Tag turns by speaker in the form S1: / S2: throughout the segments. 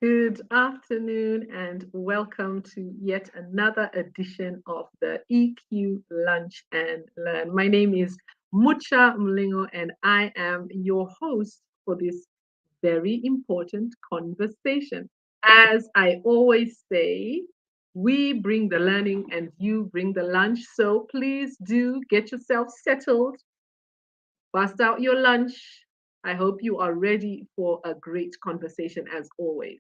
S1: Good afternoon and welcome to yet another edition of the EQ Lunch and Learn. My name is Mucha Mlingo and I am your host for this very important conversation. As I always say, we bring the learning and you bring the lunch. So please do get yourself settled, bust out your lunch. I hope you are ready for a great conversation as always.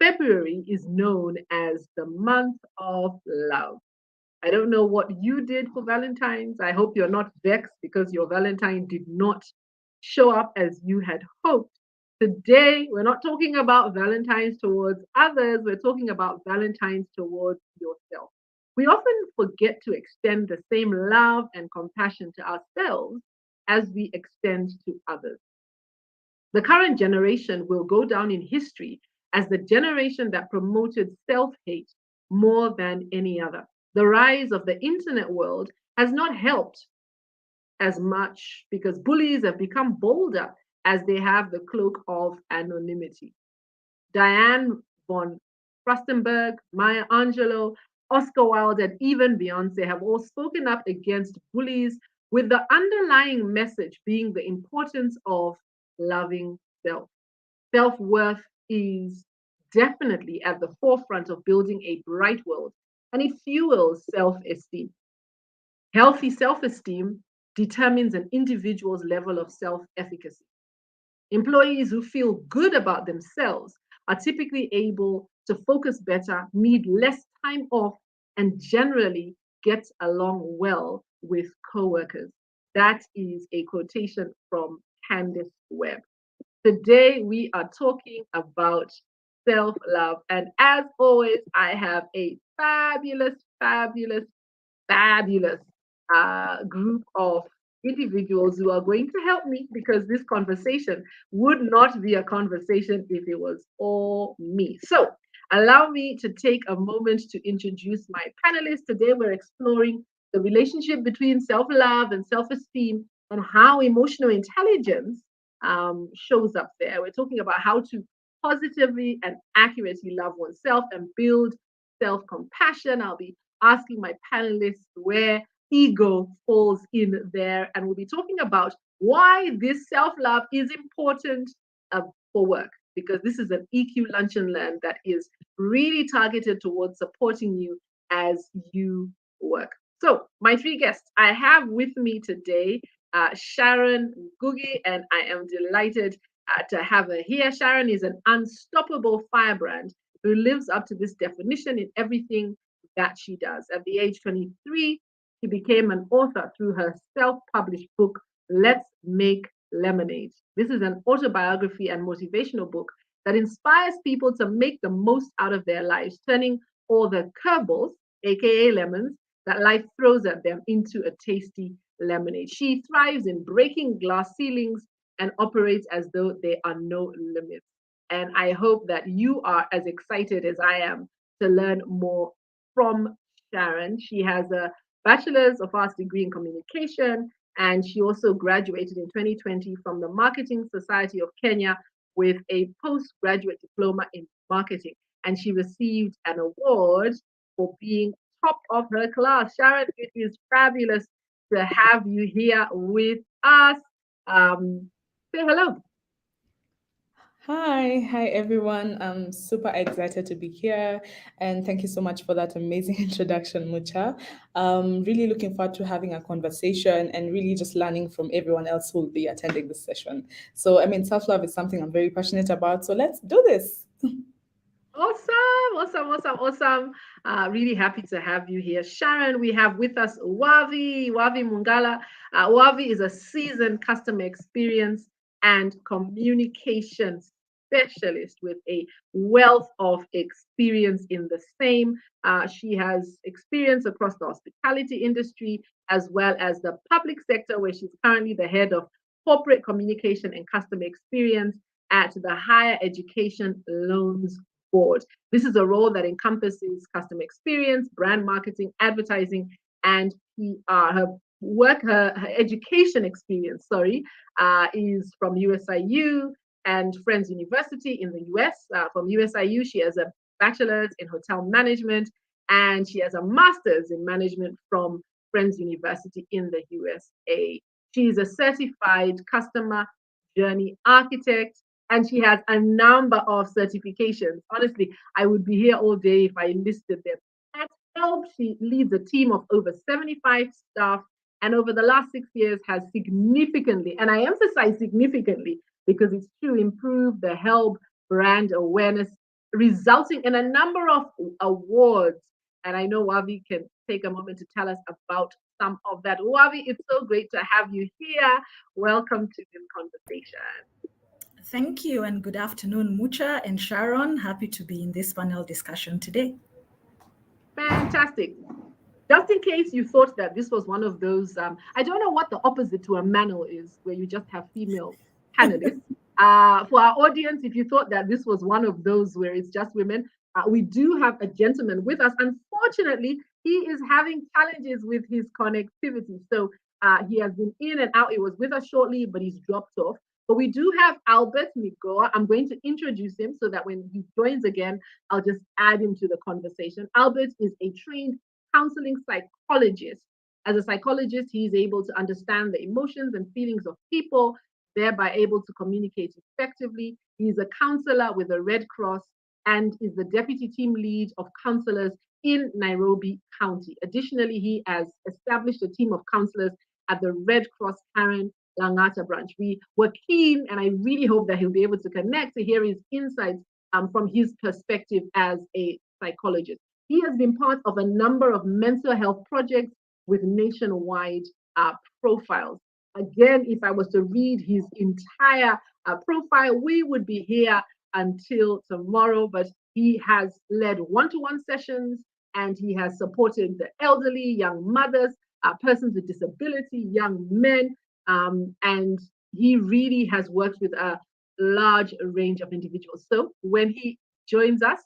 S1: February is known as the month of love. I don't know what you did for Valentine's. I hope you're not vexed because your Valentine did not show up as you had hoped. Today, we're not talking about Valentine's towards others, we're talking about Valentine's towards yourself. We often forget to extend the same love and compassion to ourselves as we extend to others. The current generation will go down in history as the generation that promoted self hate more than any other. The rise of the internet world has not helped as much because bullies have become bolder as they have the cloak of anonymity. Diane Von Furstenberg, Maya Angelou, Oscar Wilde, and even Beyoncé have all spoken up against bullies with the underlying message being the importance of loving self. Self worth is definitely at the forefront of building a bright world, and it fuels self esteem. Healthy self esteem determines an individual's level of self efficacy. Employees who feel good about themselves are typically able to focus better, need less time off, and generally get along well with coworkers. That is a quotation from Candice Webb. Today, we are talking about self love. And as always, I have a fabulous group of individuals who are going to help me because this conversation would not be a conversation if it was all me. So, allow me to take a moment to introduce my panelists. Today, we're exploring the relationship between self love and self esteem and how emotional intelligence shows up there. We're talking about how to positively and accurately love oneself and build self compassion. I'll be asking my panelists where ego falls in there, and we'll be talking about why this self love is important uh, for work. Because this is an EQ Lunch and Learn that is really targeted towards supporting you as you work. So, my three guests I have with me today Sharon Gugi, and I am delighted to have her here. Sharon is an unstoppable firebrand who lives up to this definition in everything that she does. At the age 23, she became an author through her self published book, Let's Make Lemonade. This is an autobiography and motivational book that inspires people to make the most out of their lives, turning all the curveballs, aka lemons, that life throws at them into a tasty lemonade. She thrives in breaking glass ceilings and operates as though there are no limits. And I hope that you are as excited as I am to learn more from Sharon. She has a Bachelor's of Arts degree in communication, and she also graduated in 2020 from the Marketing Society of Kenya with a postgraduate diploma in marketing. And she received an award for being top of her class. Sharon, it is fabulous to have you here with us. Say hello.
S2: Hi everyone. I'm super excited to be here, and thank you so much for that amazing introduction, Mucha. Really looking forward to having a conversation and really just learning from everyone else who will be attending this session. So, I mean, self love is something I'm very passionate about. So, let's do this.
S1: Awesome. Really happy to have you here. Sharon, we have with us Wavi Mungala. Wavi is a seasoned customer experience and communication specialist with a wealth of experience in the same. She has experience across the hospitality industry as well as the public sector, where she's currently the head of corporate communication and customer experience at the Higher Education Loans Board. This is a role that encompasses customer experience, brand marketing, advertising, and PR. Her education experience, is from USIU. and Friends University in the US. From USIU, she has a bachelor's in hotel management, and she has a master's in management from Friends University in the USA. She is a certified customer journey architect, and she has a number of certifications. Honestly, I would be here all day if I listed them. At Help, she leads a team of over 75 staff, and over the last 6 years has significantly, and I emphasize significantly because it's to improve the Help brand awareness, resulting in a number of awards. And I know Wavi can take a moment to tell us about some of that. Wavi, it's so great to have you here. Welcome to this conversation.
S3: Thank you and good afternoon, Mucha and Sharon. Happy to be in this panel discussion today.
S1: Fantastic. Just in case you thought that this was one of those, I don't know what the opposite to a manel is, where you just have female panelists. For our audience, if you thought that this was one of those where it's just women, we do have a gentleman with us. Unfortunately, he is having challenges with his connectivity. So he has been in and out. He was with us shortly, but he's dropped off. But we do have Albert Migoa. I'm going to introduce him so that when he joins again, I'll just add him to the conversation. Albert is a trained counseling psychologist. As a psychologist, he is able to understand the emotions and feelings of people, thereby able to communicate effectively. He is a counselor with the Red Cross and is the deputy team lead of counselors in Nairobi County. Additionally, he has established a team of counselors at the Red Cross Karen Langata branch. We were keen, and I really hope that he'll be able to connect to hear his insights from his perspective as a psychologist. He has been part of a number of mental health projects with nationwide profiles. Again, if I was to read his entire profile, we would be here until tomorrow, but he has led one-to-one sessions, and he has supported the elderly, young mothers, persons with disability, young men, and he really has worked with a large range of individuals. So when he joins us,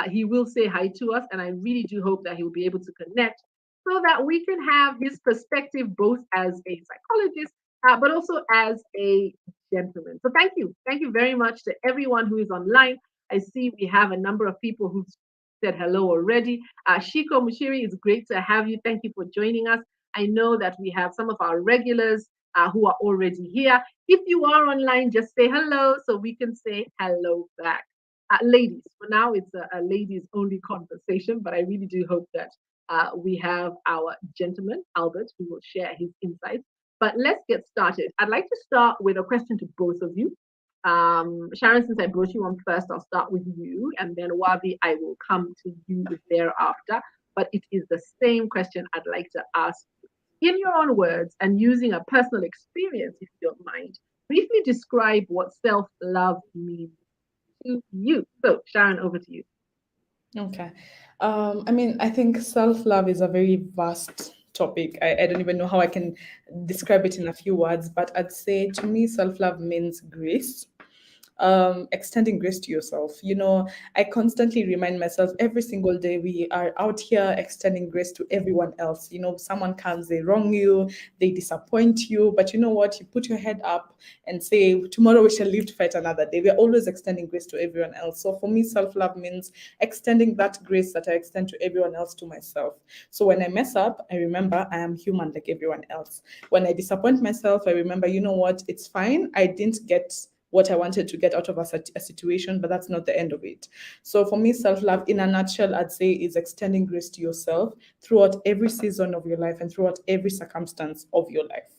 S1: he will say hi to us, and I really do hope that he will be able to connect so that we can have his perspective both as a psychologist, but also as a gentleman. So thank you very much to everyone who is online. I see we have a number of people who said hello already. Shiko Mushiri, it's great to have you. Thank you for joining us. I know that we have some of our regulars who are already here. If you are online, just say hello so we can say hello back. Ladies, for now it's a ladies only conversation, but I really do hope that we have our gentleman, Albert, who will share his insights. But let's get started. I'd like to start with a question to both of you. Sharon, since I brought you on first, I'll start with you, and then Wabi, I will come to you thereafter. But it is the same question I'd like to ask you. In your own words and using a personal experience, if you don't mind, briefly describe what self-love means to you. So, Sharon, over to you.
S2: Okay. I think self-love is a very vast topic. I don't even know how I can describe it in a few words, but I'd say to me, self-love means grace. Extending grace to yourself. I constantly remind myself every single day we are out here extending grace to everyone else. Someone comes, they wrong you, they disappoint you, but you know what? You put your head up and say, tomorrow we shall live to fight another day. We're always extending grace to everyone else. So for me, self-love means extending that grace that I extend to everyone else to myself. So when I mess up, I remember I am human like everyone else. When I disappoint myself, I remember, you know what? It's fine. I didn't get what I wanted to get out of a situation, but that's not the end of it. So for me, self-love, in a nutshell, I'd say is extending grace to yourself throughout every season of your life and throughout every circumstance of your life.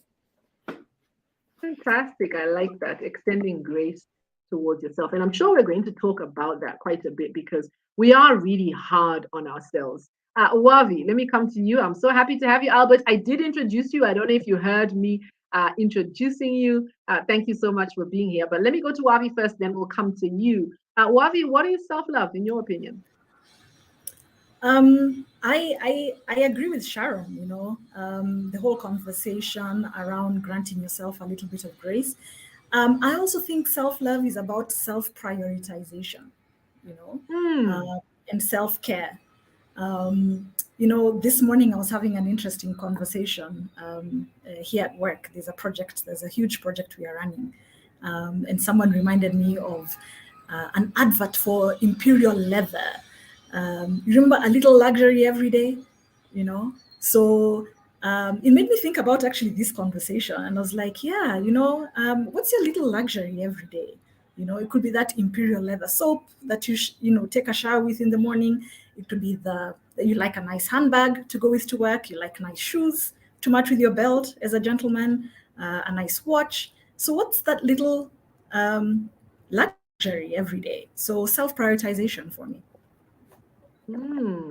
S1: Fantastic. I like that. Extending grace towards yourself. And I'm sure we're going to talk about that quite a bit because we are really hard on ourselves. Wavi, let me come to you. I'm so happy to have you, Albert. I did introduce you. I don't know if you heard me introducing you. Thank you so much for being here. But let me go to Wavi first, then we'll come to you. Wavi, what is self-love in your opinion?
S3: I agree with Sharon, the whole conversation around granting yourself a little bit of grace. I also think self-love is about self-prioritization, and self-care. This morning I was having an interesting conversation here at work. There's a huge project we are running. And someone reminded me of an advert for Imperial Leather. You remember a little luxury every day, you know? So it made me think about actually this conversation. And I was like, yeah, what's your little luxury every day? It could be that Imperial Leather soap that you take a shower with in the morning. It could be you like a nice handbag to go with to work. You like nice shoes to match with your belt as a gentleman, a nice watch. So what's that little luxury every day? So self-prioritization for me.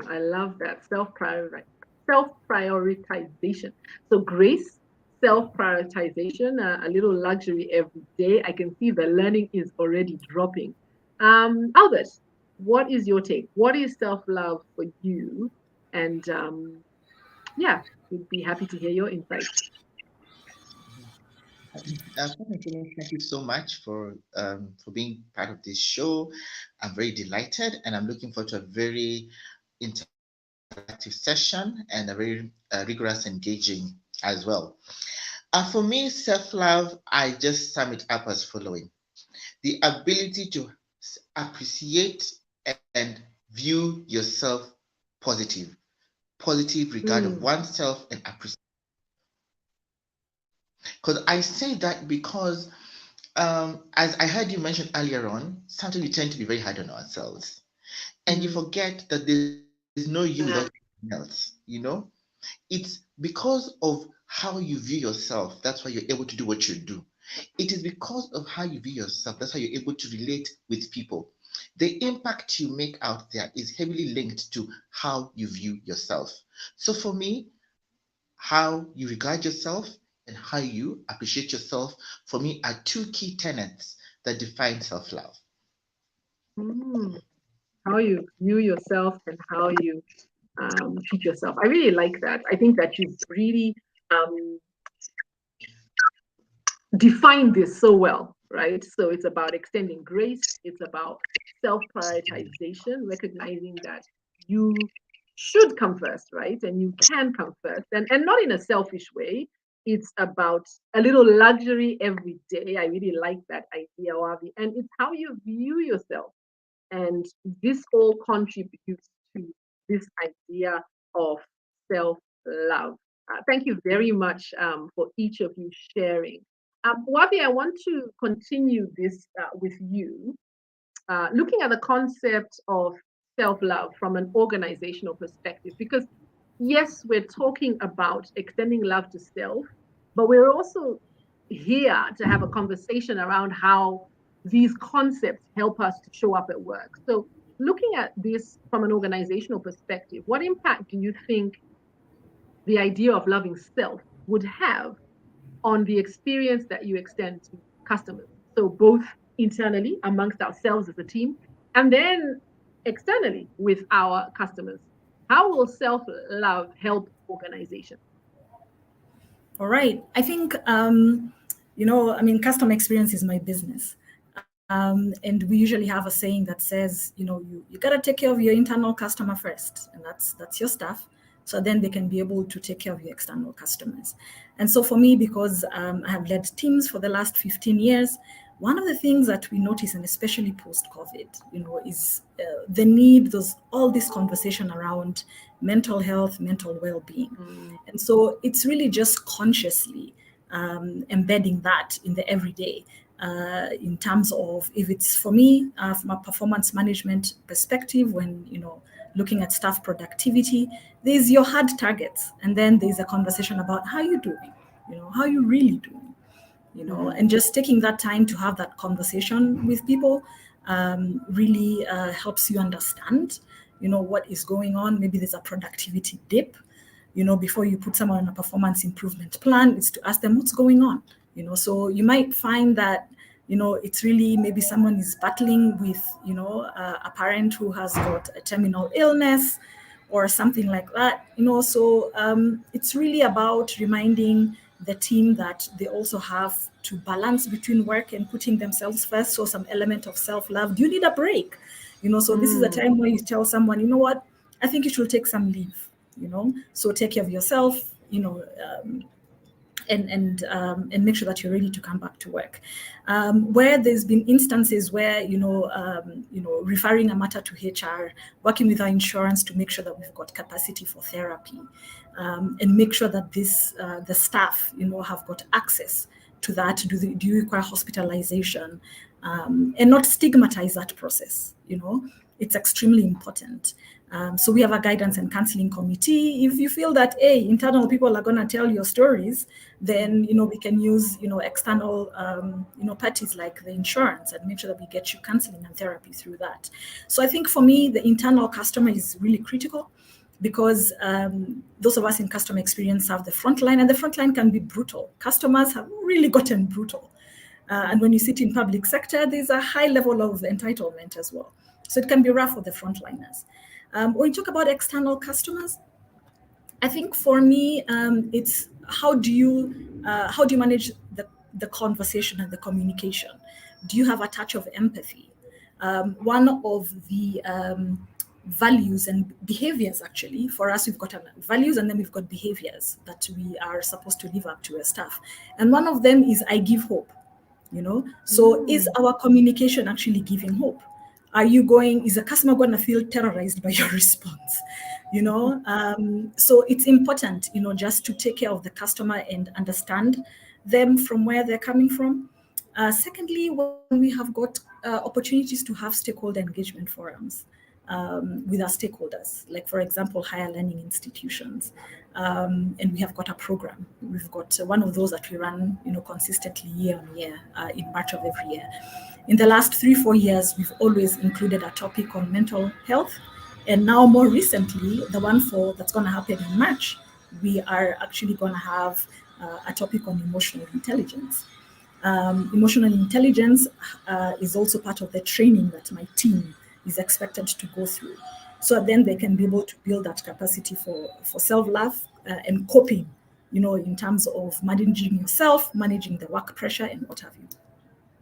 S1: I love that. Self-prioritization. So grace, self-prioritization, a little luxury every day. I can see the learning is already dropping. Albert, what is your take? What is self-love for you? And yeah, we'd be happy to hear your insights.
S4: Thank you so much for being part of this show. I'm very delighted, and I'm looking forward to a very interactive session and a very rigorous engaging as well. For me, self-love, I just sum it up as following: the ability to appreciate and view yourself positive regard of oneself and appreciate. Because I say that because as I heard you mention earlier on, sometimes we tend to be very hard on ourselves, and you forget that there's no you without anything else. It's because of how you view yourself, that's why you're able to do what you do. It is because of how you view yourself, that's how you're able to relate with people. The impact you make out there is heavily linked to how you view yourself. So for me, how you regard yourself and how you appreciate yourself, for me, are two key tenets that define self-love.
S1: How you view yourself and how you treat yourself. I really like that. I think that you've really defined this so well, right? So it's about extending grace. It's about self-prioritization, recognizing that you should come first, right? And you can come first, and not in a selfish way. It's about a little luxury every day. I really like that idea, Wavi. And it's how you view yourself. And this all contributes to this idea of self-love. Thank you very much for each of you sharing. Wabi, I want to continue this with you, looking at the concept of self-love from an organizational perspective, because yes, we're talking about extending love to self, but we're also here to have a conversation around how these concepts help us to show up at work. So looking at this from an organizational perspective, what impact do you think the idea of loving self would have on the experience that you extend to customers? So both internally amongst ourselves as a team, and then externally with our customers. How will self-love help organizations?
S3: All right. I think, customer experience is my business. And we usually have a saying that says, you got to take care of your internal customer first, and that's your staff. So then they can be able to take care of your external customers. And so for me, because I have led teams for the last 15 years, one of the things that we notice, and especially post-COVID, is the need, all this conversation around mental health, mental well-being. And so it's really just consciously embedding that in the everyday. In terms of, if it's for me, from a performance management perspective, when, looking at staff productivity, there's your hard targets. And then there's a conversation about how you're doing, how you really doing, and just taking that time to have that conversation with people really helps you understand, what is going on. Maybe there's a productivity dip, before you put someone on a performance improvement plan, it's to ask them what's going on. So you might find that, it's really maybe someone is battling with, a parent who has got a terminal illness or something like that, so it's really about reminding the team that they also have to balance between work and putting themselves first. So some element of self-love. Do you need a break? So this is a time where you tell someone, you know what, I think you should take some leave, so take care of yourself, and make sure that you're ready to come back to work. Where there's been instances where, referring a matter to HR, working with our insurance to make sure that we've got capacity for therapy, and make sure that the staff, have got access to that. Do you require hospitalization? And not stigmatize that process, it's extremely important. So we have a guidance and counseling committee. If you feel that, internal people are going to tell your stories, then, we can use, external, parties like the insurance and make sure that we get you counseling and therapy through that. So I think for me, the internal customer is really critical, because those of us in customer experience have the front line, and the front line can be brutal. Customers have really gotten brutal. And when you sit in public sector, there's a high level of entitlement as well. So it can be rough for the frontliners. When you talk about external customers, I think for me, it's how do you manage the conversation and the communication? Do you have a touch of empathy? One of the values and behaviors, actually, for us, we've got values and then we've got behaviors that we are supposed to live up to as staff. And one of them is I give hope. So is our communication actually giving hope? Is the customer going to feel terrorized by your response? So it's important, just to take care of the customer and understand them from where they're coming from. Secondly, when we have got opportunities to have stakeholder engagement forums with our stakeholders, like, for example, higher learning institutions. And we have got a program. We've got one of those that we run, consistently year on year, in March of every year. In the last 3-4 years, we've always included a topic on mental health. And now more recently, the one that's going to happen in March, we are actually going to have a topic on emotional intelligence. Emotional intelligence is also part of the training that my team is expected to go through. So then they can be able to build that capacity for self-love and coping, in terms of managing yourself, managing the work pressure, and what have you.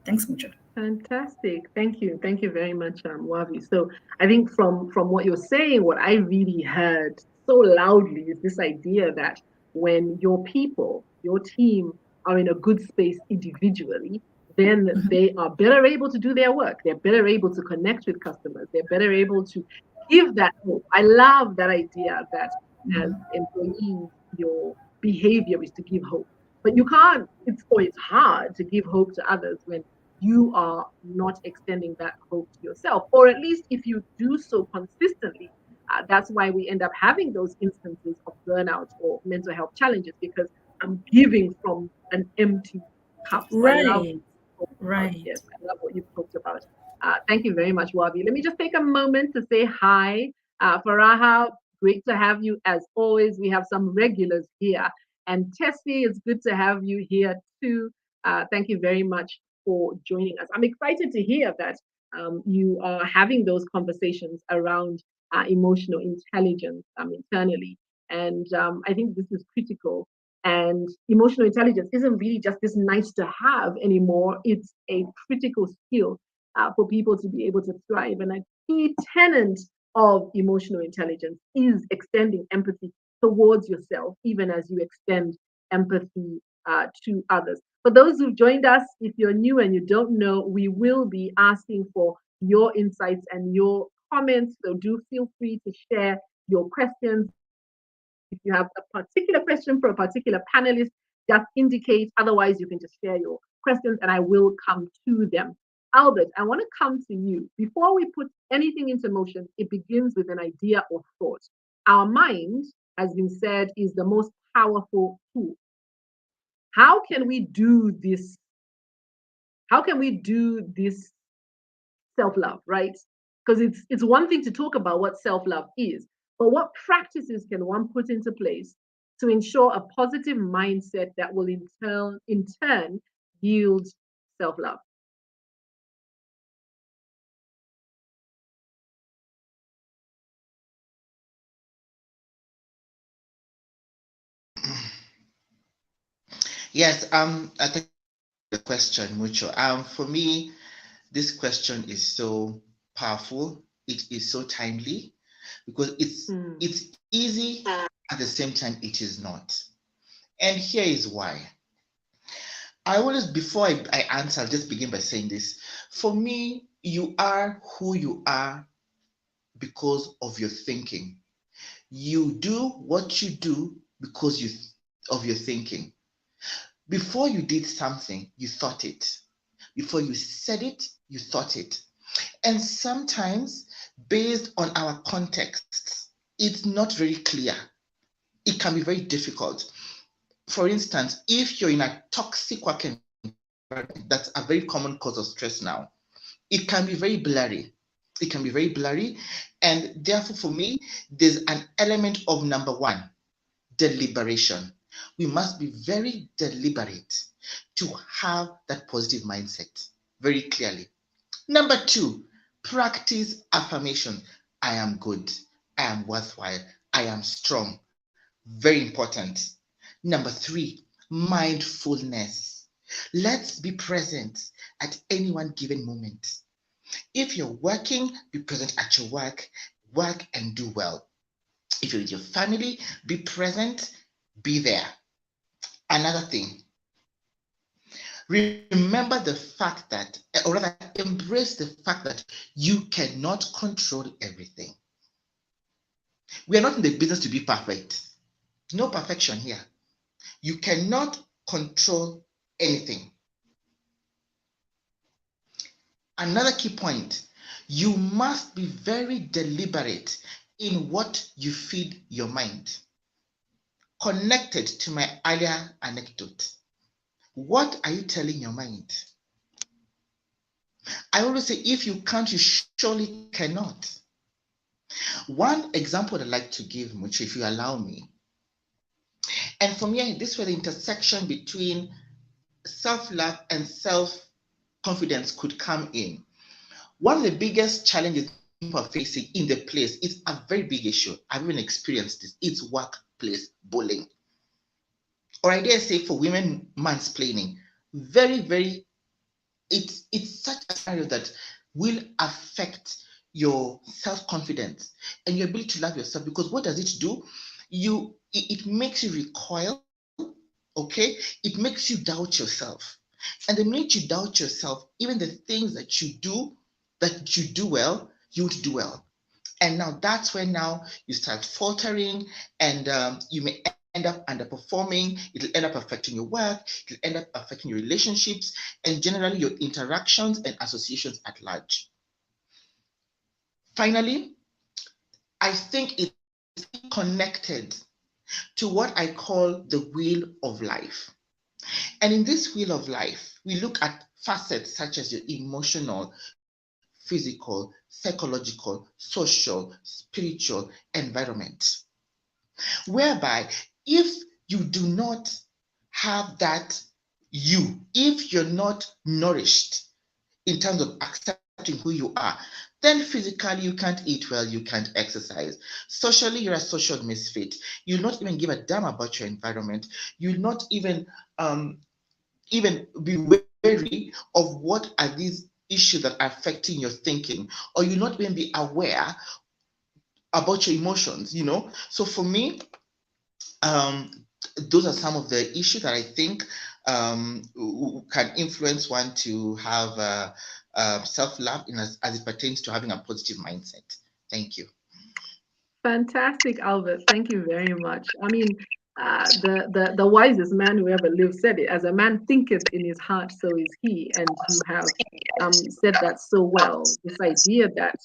S3: Thanks, Mucha.
S1: Fantastic. Thank you. Thank you very much, Wavi. So I think from what you're saying, what I really heard so loudly is this idea that when your people, your team, are in a good space individually, then they are better able to do their work. They're better able to connect with customers. They're better able to give that hope. I love that idea that as employees, your behavior is to give hope. But you can't, it's hard to give hope to others when you are not extending that hope to yourself. Or at least if you do so consistently, that's why we end up having those instances of burnout or mental health challenges, because I'm giving from an empty cup. So
S3: right.
S1: Yes, I love what you've talked about. Thank you very much, Wabi. Let me just take a moment to say hi. Faraha, great to have you as always. We have some regulars here. And Tessie, it's good to have you here too. Thank you very much for joining us. I'm excited to hear that you are having those conversations around emotional intelligence internally. And I think this is critical. And emotional intelligence isn't really just this nice to have anymore. It's a critical skill for people to be able to thrive. And a key tenet of emotional intelligence is extending empathy towards yourself, even as you extend empathy to others. For those who've joined us, if you're new and you don't know, we will be asking for your insights and your comments. So do feel free to share your questions. If you have a particular question for a particular panelist, just indicate. Otherwise, you can just share your questions and I will come to them. Albert, I want to come to you. Before we put anything into motion, it begins with an idea or thought. Our mind, has been said, is the most powerful tool. How can we do this? How can we do this self-love, right? Because it's one thing to talk about what self-love is, but what practices can one put into place to ensure a positive mindset that will in turn yield self-love?
S4: Yes, I think the question, Mucho. For me, this question is so powerful. It is so timely because it's easy, at the same time it is not. And here is why. I always, before I answer, I'll just begin by saying this. For me, you are who you are because of your thinking. You do what you do because of your thinking. Before you did something, you thought it. Before you said it, you thought it. And sometimes, based on our contexts, it's not very clear. It can be very difficult. For instance, if you're in a toxic work environment, that's a very common cause of stress now. It can be very blurry. It can be very blurry. And therefore, for me, there's an element of number one, deliberation. We must be very deliberate to have that positive mindset very clearly. Number two, practice affirmation. I am good. I am worthwhile. I am strong. Very important. Number three, mindfulness. Let's be present at any one given moment. If you're working, be present at your work and do well. If you're with your family, be present, be there. Another thing, remember the fact that, or rather, embrace the fact that you cannot control everything. We are not in the business to be perfect. No perfection here. You cannot control anything. Another key point, you must be very deliberate in what you feed your mind. Connected to my earlier anecdote, what are you telling your mind? I always say, if you can't, you surely cannot. One example I'd like to give, Muchi, if you allow me, and for me, this is where the intersection between self-love and self-confidence could come in. One of the biggest challenges people are facing in the place is a very big issue. I've even experienced this. It's workplace bullying. Or I dare say for women, mansplaining. Very, very, it's such a scenario that will affect your self-confidence and your ability to love yourself, because what does it do? It makes you recoil, okay? It makes you doubt yourself. And the minute you doubt yourself, even the things that you do well, you won't do well. And now that's when now you start faltering, and you may end up underperforming. It'll end up affecting your work. It'll end up affecting your relationships and generally your interactions and associations at large. Finally, I think it's connected to what I call the wheel of life. And in this wheel of life, we look at facets such as your emotional, physical, psychological, social, spiritual environment. Whereby, if you do not have that if you're not nourished in terms of accepting who you are, then physically you can't eat well, you can't exercise. Socially, you're a social misfit. You'll not even give a damn about your environment. You'll not even be wary of what are these issues that are affecting your thinking, or you'll not even be aware about your emotions, So for me, those are some of the issues that I think can influence one to have self-love as it pertains to having a positive mindset. Thank you.
S1: Fantastic, Albert. Thank you very much. I mean, the wisest man who ever lived said it, as a man thinketh in his heart, so is he. And you have said that so well, this idea that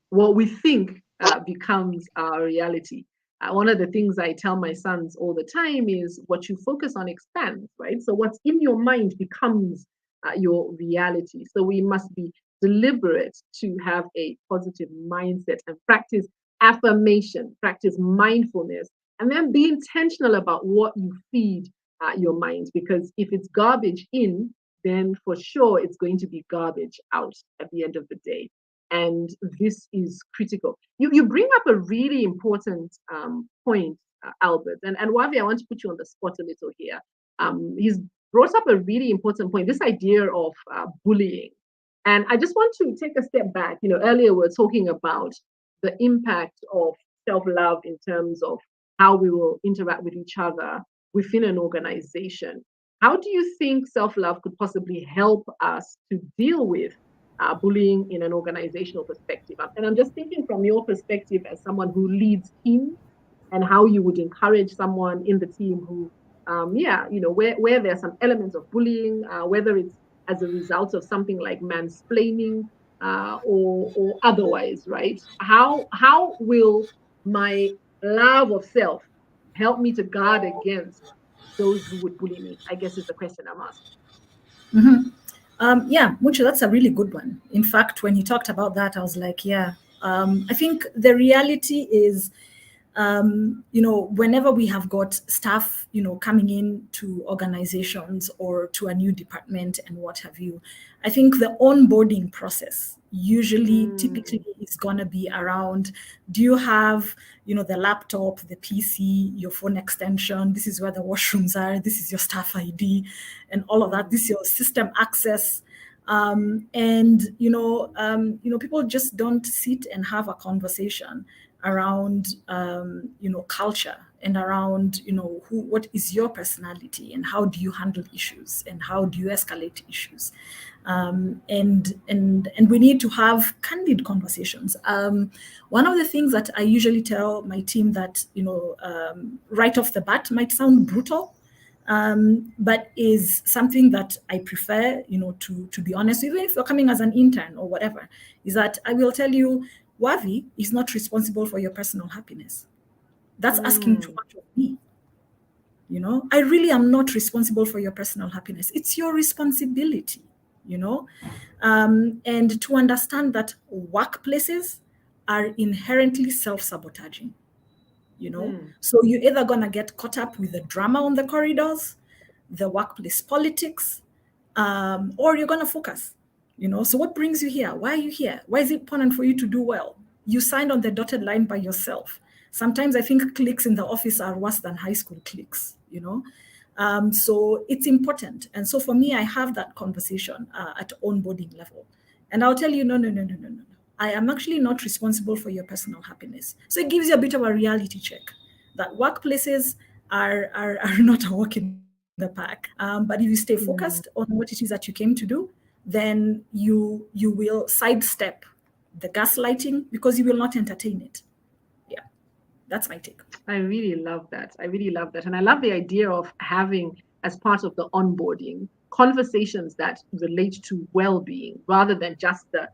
S1: what we think becomes our reality. One of the things I tell my sons all the time is what you focus on expands, right? So what's in your mind becomes your reality. So we must be deliberate to have a positive mindset and practice affirmation, practice mindfulness, and then be intentional about what you feed your mind. Because if it's garbage in, then for sure it's going to be garbage out at the end of the day. And this is critical. You bring up a really important point, Albert. And Wavi, I want to put you on the spot a little here. He's brought up a really important point, this idea of bullying. And I just want to take a step back. Earlier we were talking about the impact of self-love in terms of how we will interact with each other within an organization. How do you think self-love could possibly help us to deal with bullying in an organizational perspective? And I'm just thinking from your perspective as someone who leads teams, and how you would encourage someone in the team who, where there's some elements of bullying, whether it's as a result of something like mansplaining, or otherwise, right? How will my love of self help me to guard against those who would bully me? I guess is the question I'm asking.
S3: Mm-hmm. Yeah, Mucho, that's a really good one. In fact, when you talked about that, I was like, yeah, I think the reality is, whenever we have got staff, coming in to organizations or to a new department and what have you, I think the onboarding process usually typically is going to be around, do you have, the laptop, the PC, your phone extension, this is where the washrooms are, this is your staff ID and all of that, this is your system access. People just don't sit and have a conversation around culture and around what is your personality and how do you handle issues and how do you escalate issues, and we need to have candid conversations. One of the things that I usually tell my team that right off the bat might sound brutal, but is something that I prefer, to be honest, even if you're coming as an intern or whatever, is that I will tell you, Wavi is not responsible for your personal happiness. That's asking too much of me. I really am not responsible for your personal happiness. It's your responsibility, and to understand that workplaces are inherently self-sabotaging. So you're either going to get caught up with the drama on the corridors, the workplace politics, or you're going to focus. So what brings you here? Why are you here? Why is it important for you to do well? You signed on the dotted line by yourself. Sometimes I think cliques in the office are worse than high school cliques, so it's important. And so for me, I have that conversation at onboarding level. And I'll tell you, no. I am actually not responsible for your personal happiness. So it gives you a bit of a reality check that workplaces are not a walk in the park. But if you stay focused on what it is that you came to do, then you will sidestep the gaslighting because you will not entertain it. Yeah, that's my take.
S1: I really love that. And I love the idea of having, as part of the onboarding, conversations that relate to well-being rather than just the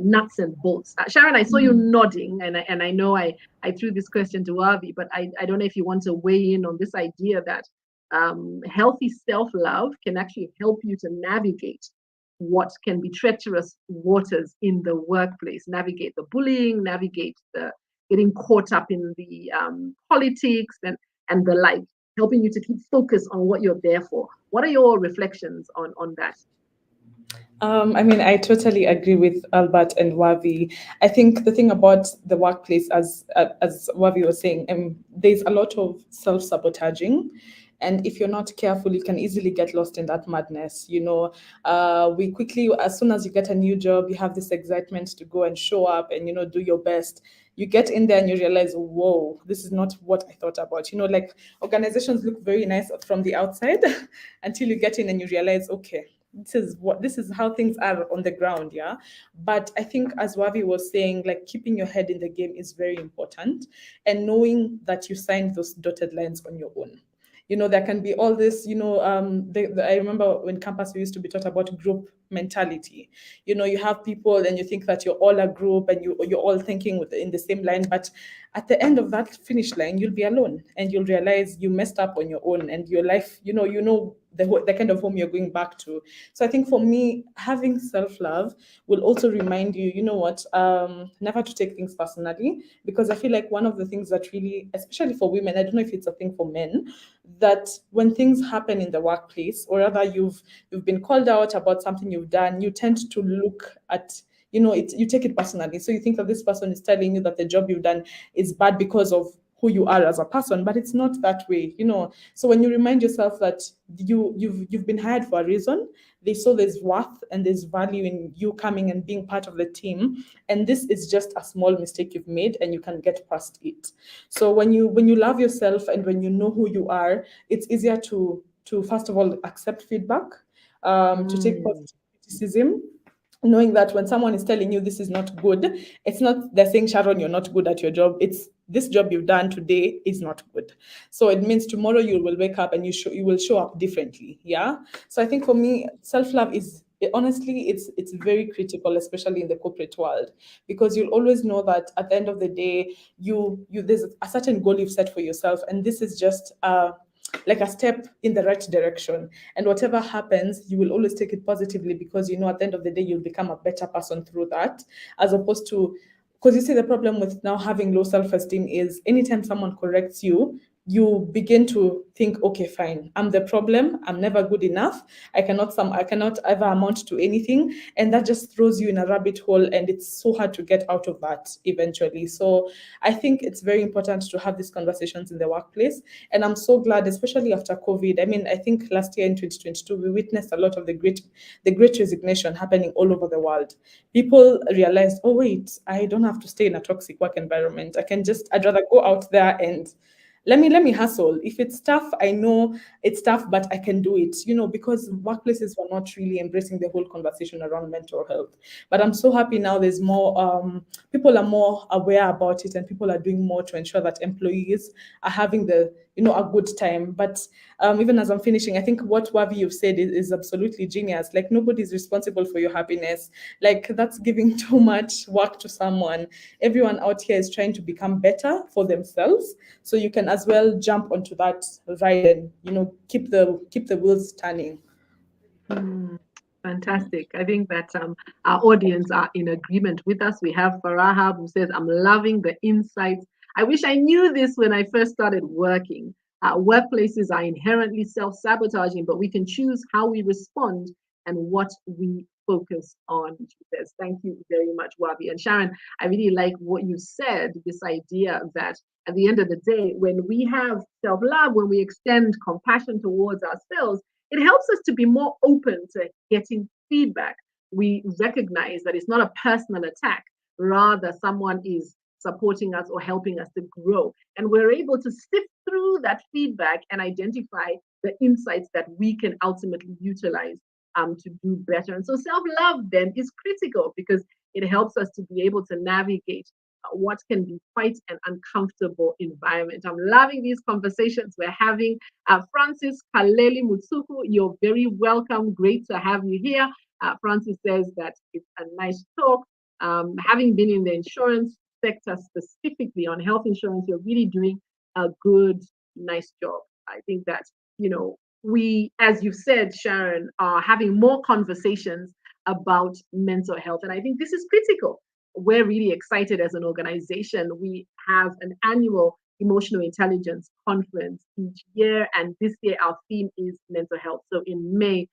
S1: nuts and bolts. Sharon, I saw you nodding, and I know I threw this question to Avi, but I don't know if you want to weigh in on this idea that healthy self-love can actually help you to navigate what can be treacherous waters in the workplace, navigate the bullying, navigate the getting caught up in the politics and the like, helping you to keep focus on what you're there for. What are your reflections on that?
S2: I totally agree with Albert and Wavi. I think the thing about the workplace, as Wavi was saying, there's a lot of self-sabotaging. And if you're not careful, you can easily get lost in that madness. We quickly, as soon as you get a new job, you have this excitement to go and show up and, do your best. You get in there and you realize, whoa, this is not what I thought about. Like organizations look very nice from the outside until you get in and you realize, okay, this is how things are on the ground. Yeah. But I think, as Wavi was saying, like keeping your head in the game is very important, and knowing that you signed those dotted lines on your own. There can be all this, I remember when campus we used to be taught about group mentality. You have people and you think that you're all a group and you're all thinking in the same line, but at the end of that finish line, you'll be alone and you'll realize you messed up on your own, and your life, the kind of home you're going back to. So I think for me, having self-love will also remind you, never to take things personally, because I feel like one of the things that really, especially for women, I don't know if it's a thing for men, that when things happen in the workplace, or rather you've been called out about something you've done, you tend to look at, you take it personally. So you think that this person is telling you that the job you've done is bad because of who you are as a person, but it's not that way. So when you remind yourself that you've been hired for a reason, they saw there's worth and there's value in you coming and being part of the team, and this is just a small mistake you've made and you can get past it. So when you love yourself and when you know who you are, it's easier to to first of all accept feedback, to take
S1: Mm.
S2: positive criticism, knowing that when someone is telling you this is not good, it's not they're saying, Sharon, you're not good at your job. It's this job you've done today is not good. So it means tomorrow you will wake up and you will show up differently. Yeah. So I think for me, self-love is honestly it's very critical, especially in the corporate world, because you'll always know that at the end of the day, you there's a certain goal you've set for yourself, and this is just like a step in the right direction. And whatever happens, you will always take it positively, because you know at the end of the day you'll become a better person through that, as opposed to, because you see the problem with now having low self-esteem is anytime someone corrects you, you begin to think, okay, fine, I'm the problem, I'm never good enough, I cannot ever amount to anything, and that just throws you in a rabbit hole, and it's so hard to get out of that eventually. So I think it's very important to have these conversations in the workplace, and I'm so glad, especially after COVID. I mean, I think last year in 2022 we witnessed a lot of the great resignation happening all over the world. People realized, oh wait, I don't have to stay in a toxic work environment. I'd rather go out there and let me hustle. If it's tough, I know it's tough, but I can do it, because workplaces were not really embracing the whole conversation around mental health. But I'm so happy now there's more, people are more aware about it, and people are doing more to ensure that employees are having a good time. But even as I'm finishing, I think what Wavi you've said is absolutely genius. Like, nobody's responsible for your happiness. Like, that's giving too much work to someone. Everyone out here is trying to become better for themselves, so you can as well jump onto that ride and keep the wheels turning.
S1: Mm, fantastic. I think that our audience are in agreement with us. We have Farahab who says, I'm loving the insights. I wish I knew this when I first started working. Workplaces are inherently self sabotaging, but we can choose how we respond and what we focus on. She says, thank you very much, Wabi. And Sharon, I really like what you said, this idea that at the end of the day, when we have self love, when we extend compassion towards ourselves, it helps us to be more open to getting feedback. We recognize that it's not a personal attack, rather, someone is supporting us or helping us to grow. And we're able to sift through that feedback and identify the insights that we can ultimately utilize to do better. And so self love then is critical because it helps us to be able to navigate what can be quite an uncomfortable environment. I'm loving these conversations we're having. Francis Kaleli Mutsuku, you're very welcome. Great to have you here. Francis says that it's a nice talk. Having been in the insurance sector, specifically on health insurance, you're really doing a good, nice job. I think that, we, as you said, Sharon, are having more conversations about mental health. And I think this is critical. We're really excited as an organization. We have an annual emotional intelligence conference each year, and this year our theme is mental health. So in May,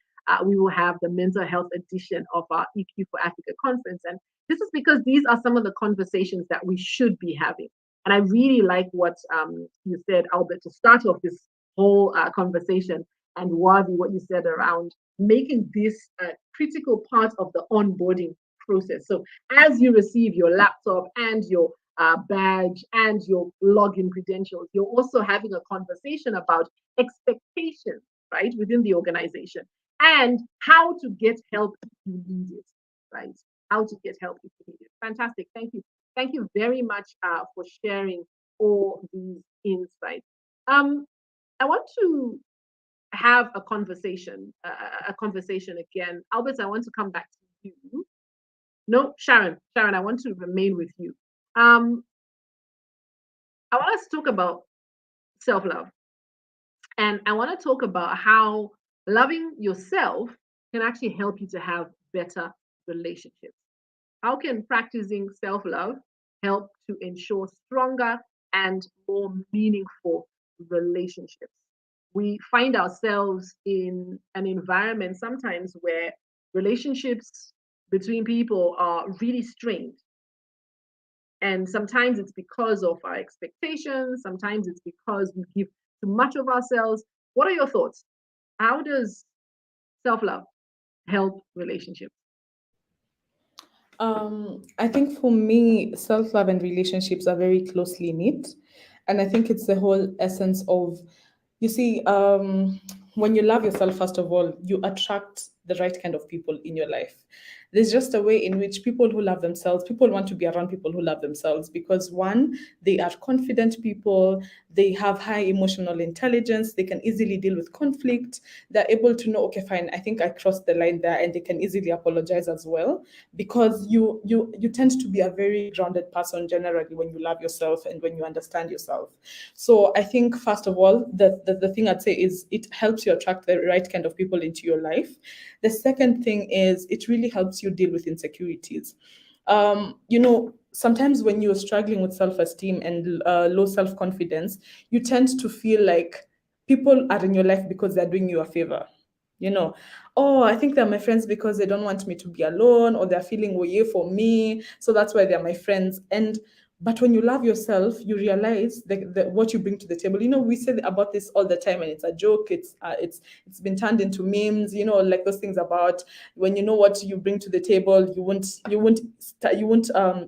S1: we will have the mental health edition of our EQ for Africa conference. And this is because these are some of the conversations that we should be having. And I really like what you said, Albert, to start off this whole conversation, and Wabi, what you said around making this a critical part of the onboarding process. So as you receive your laptop and your badge and your login credentials, you're also having a conversation about expectations, right, within the organization, and how to get help if you need it, right? How to get help if you need it. Fantastic. Thank you. Thank you very much for sharing all these insights. I want to have a conversation again. Albert, I want to come back to you. No, Sharon, I want to remain with you. I want us to talk about self-love. And I want to talk about how loving yourself can actually help you to have better relationships. How can practicing self-love help to ensure stronger and more meaningful relationships? We find ourselves in an environment sometimes where relationships between people are really strained. And sometimes it's because of our expectations, sometimes it's because we give too much of ourselves. What are your thoughts? How does self love help relationships?
S2: I think for me, self love and relationships are very closely knit. And I think it's the whole essence of, you see, when you love yourself, first of all, you attract the right kind of people in your life. There's just a way in which people who love themselves, people want to be around people who love themselves because one, they are confident people, they have high emotional intelligence, they can easily deal with conflict, they're able to know, okay, fine, I think I crossed the line there, and they can easily apologize as well because you tend to be a very grounded person generally when you love yourself and when you understand yourself. So I think first of all, the thing I'd say is it helps you attract the right kind of people into your life. The second thing is it really helps you deal with insecurities. Sometimes when you're struggling with self-esteem and low self-confidence, you tend to feel like people are in your life because they're doing you a favor. You know, oh, I think they're my friends because they don't want me to be alone, or they're feeling way for me, so that's why they're my friends. And but when you love yourself, you realize what you bring to the table. We say about this all the time, and it's a joke. It's been turned into memes. Like those things about when you know what you bring to the table, you won't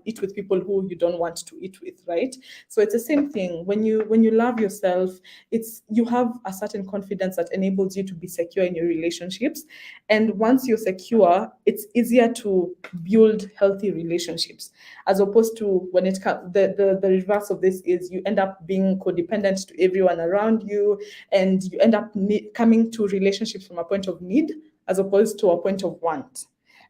S2: eat with people who you don't want to eat with, right? So it's the same thing when you love yourself. You have a certain confidence that enables you to be secure in your relationships, and once you're secure, it's easier to build healthy relationships, as opposed to when it comes the reverse of this is you end up being codependent to everyone around you, and you end up coming to relationships from a point of need as opposed to a point of want,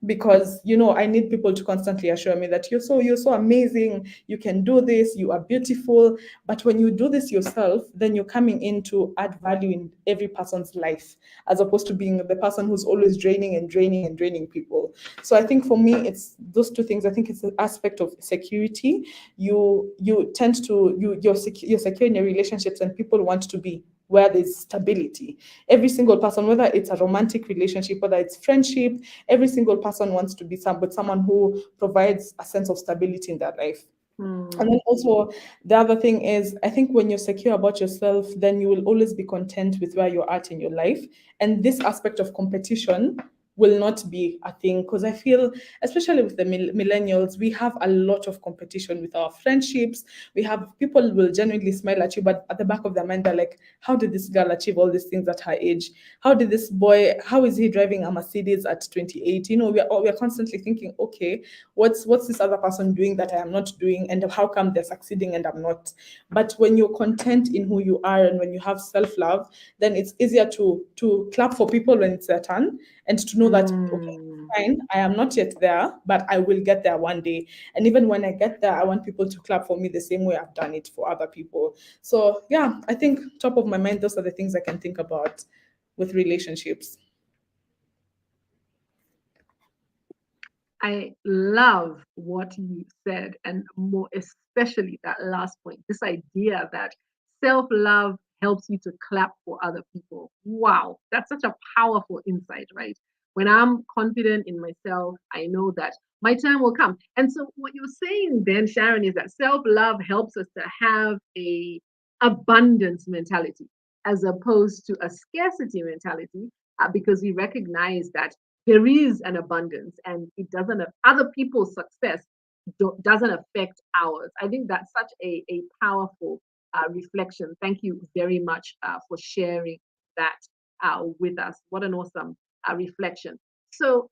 S2: because I need people to constantly assure me that you're so amazing, you can do this, you are beautiful. But when you do this yourself, then you're coming in to add value in every person's life, as opposed to being the person who's always draining and draining and draining people. So I think for me, it's those two things. I think it's an aspect of security. You tend to you're secure in your relationships, and people want to be where there's stability. Every single person, whether it's a romantic relationship, whether it's friendship, every single person wants to be with someone who provides a sense of stability in their life. And then also, the other thing is, I think when you're secure about yourself, then you will always be content with where you're at in your life. And this aspect of competition will not be a thing, because I feel, especially with the millennials, we have a lot of competition with our friendships. We have people will genuinely smile at you, but at the back of their mind, they're like, how did this girl achieve all these things at her age? How is he driving a Mercedes at 28? We're constantly thinking, okay, what's this other person doing that I am not doing, and how come they're succeeding and I'm not? But when you're content in who you are, and when you have self-love, then it's easier to clap for people when it's their turn, and to know that, okay, fine, I am not yet there, but I will get there one day. And even when I get there, I want people to clap for me the same way I've done it for other people. So yeah, I think top of my mind, those are the things I can think about with relationships.
S1: I love what you said, and more especially that last point, this idea that self-love helps you to clap for other people. Wow, that's such a powerful insight, right? When I'm confident in myself, I know that my time will come. And so what you're saying then, Sharon, is that self-love helps us to have a abundance mentality as opposed to a scarcity mentality, because we recognize that there is an abundance, and it doesn't, other people's success doesn't affect ours. I think that's such a powerful reflection. Thank you very much for sharing that with us. What an awesome reflection. So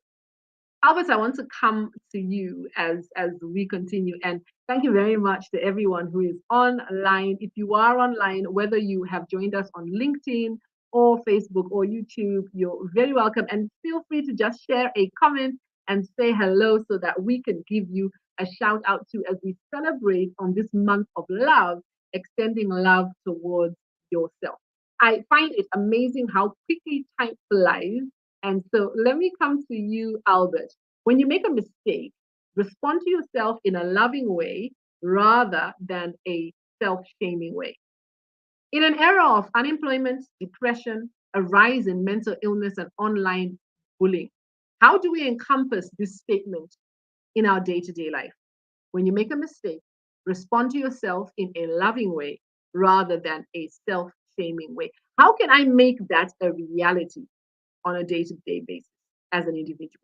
S1: Albert, I want to come to you as we continue, and thank you very much to everyone who is online. If you are online, whether you have joined us on LinkedIn or Facebook or YouTube, you're very welcome, and feel free to just share a comment and say hello so that we can give you a shout out too, as we celebrate on this month of love, extending love towards yourself. I find it amazing how quickly time flies, and so let me come to you, Albert. When you make a mistake, respond to yourself in a loving way rather than a self shaming way. In an era of unemployment, depression, a rise in mental illness, and online bullying, how do we encompass this statement in our day to day life? When you make a mistake, respond to yourself in a loving way rather than a self shaming way. How can I make that a reality on a day to day basis as an individual?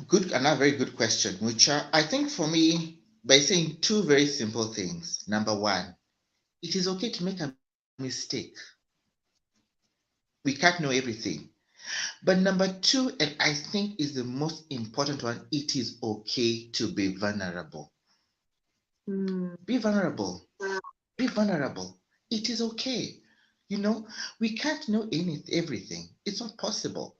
S4: Good, another very good question, Mucha. I think for me, by saying two very simple things. Number one, it is okay to make a mistake. We can't know everything. But number two, and I think is the most important one, it is okay to be vulnerable. Be vulnerable. Be vulnerable. It is okay. We can't know everything. It's not possible.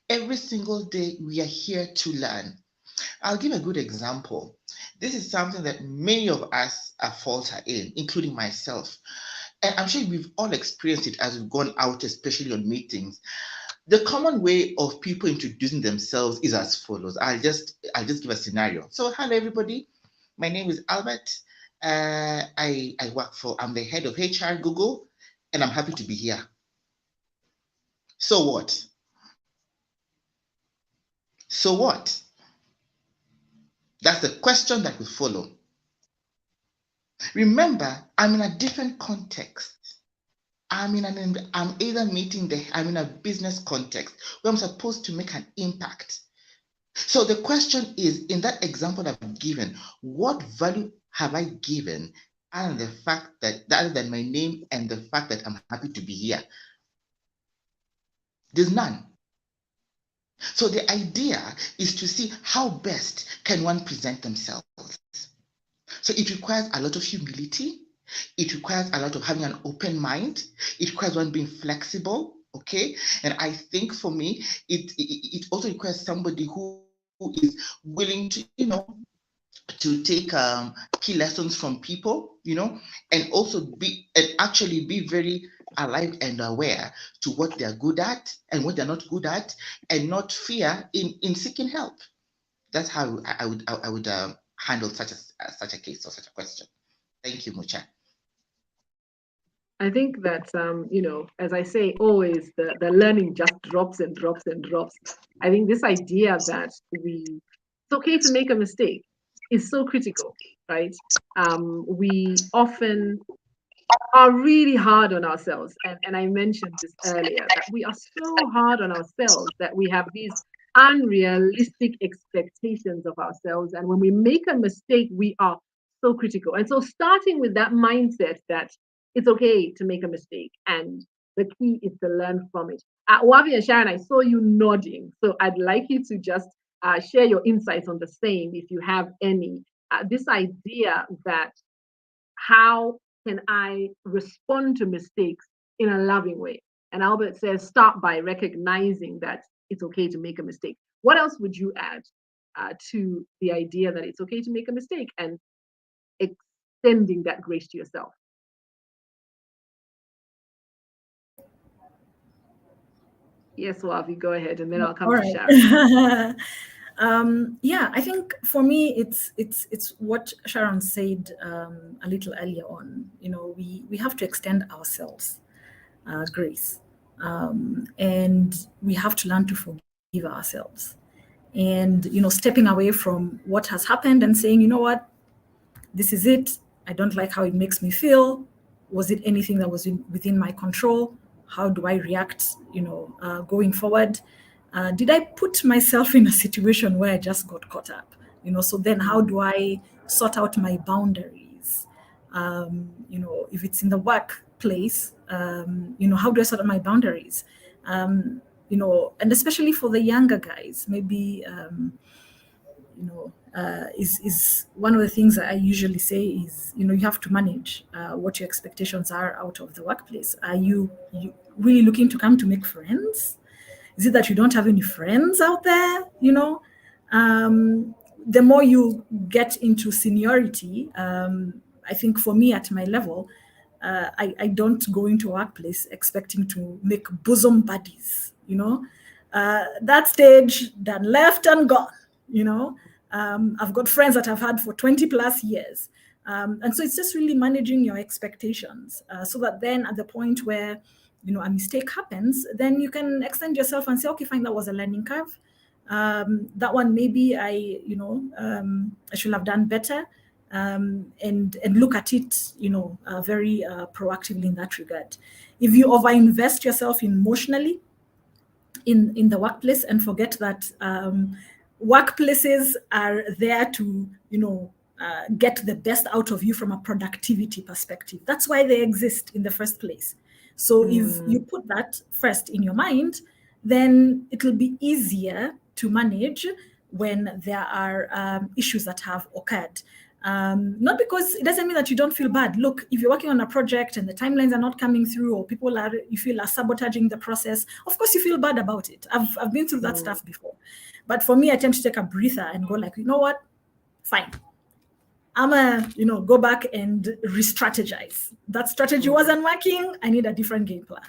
S4: Every single day we are here to learn. I'll give a good example. This is something that many of us are falter in, including myself. And I'm sure we've all experienced it as we've gone out, especially on meetings. The common way of people introducing themselves is as follows. I'll just give a scenario. So, hello everybody. My name is Albert. I'm the head of HR Google, and I'm happy to be here. So what? So what? That's the question that will follow. Remember, I'm in a different context. I'm in a business context where I'm supposed to make an impact. So the question is, in that example that I've given, what value have I given other than the fact other than my name and the fact that I'm happy to be here? There's none. So the idea is to see how best can one present themselves. So it requires a lot of humility. It requires a lot of having an open mind. It requires one being flexible, okay? And I think for me, it also requires somebody who is willing to, to take key lessons from people, and also actually be very alive and aware to what they're good at and what they're not good at, and not fear in seeking help. That's how I would handle such a case or such a question. Thank you, Mucha.
S1: I think that, as I say, always the learning just drops and drops and drops. I think this idea that it's okay to make a mistake is so critical, right? We often are really hard on ourselves. And I mentioned this earlier, that we are so hard on ourselves that we have these unrealistic expectations of ourselves. And when we make a mistake, we are so critical. And so starting with that mindset that it's okay to make a mistake, and the key is to learn from it. Wavi and Sharon, I saw you nodding. So I'd like you to just share your insights on the same, if you have any. This idea that how can I respond to mistakes in a loving way? And Albert says, start by recognizing that it's okay to make a mistake. What else would you add to the idea that it's okay to make a mistake and extending that grace to yourself? Yes, Wavi, go ahead, and then I'll come to Sharon.
S3: Yeah, I think for me, it's what Sharon said a little earlier on. We have to extend ourselves grace, and we have to learn to forgive ourselves, and stepping away from what has happened and saying, you know what, this is it. I don't like how it makes me feel. Was it anything that was within my control? How do I react, going forward? Did I put myself in a situation where I just got caught up? So then how do I sort out my boundaries? If it's in the workplace, how do I sort out my boundaries? And especially for the younger guys, maybe, is one of the things that I usually say is, you have to manage what your expectations are out of the workplace. Are you really looking to come to make friends? Is it that you don't have any friends out there? The more you get into seniority, I think for me at my level, I don't go into a workplace expecting to make bosom buddies. That stage, done, left and gone. I've got friends that I've had for 20 plus years. And so it's just really managing your expectations so that then at the point where a mistake happens, then you can extend yourself and say, okay, fine, that was a learning curve. That one maybe I should have done better, and look at it, very proactively in that regard. If you overinvest yourself emotionally in the workplace and forget that workplaces are there to, get the best out of you from a productivity perspective. That's why they exist in the first place. So if you put that first in your mind, then it'll be easier to manage when there are issues that have occurred. Not because it doesn't mean that you don't feel bad. Look, if you're working on a project and the timelines are not coming through, or people you feel are sabotaging the process, of course you feel bad about it. I've been through that stuff before. But for me, I tend to take a breather and go like, you know what? Fine. I'm gonna, go back and re-strategize. That strategy wasn't working. I need a different game plan,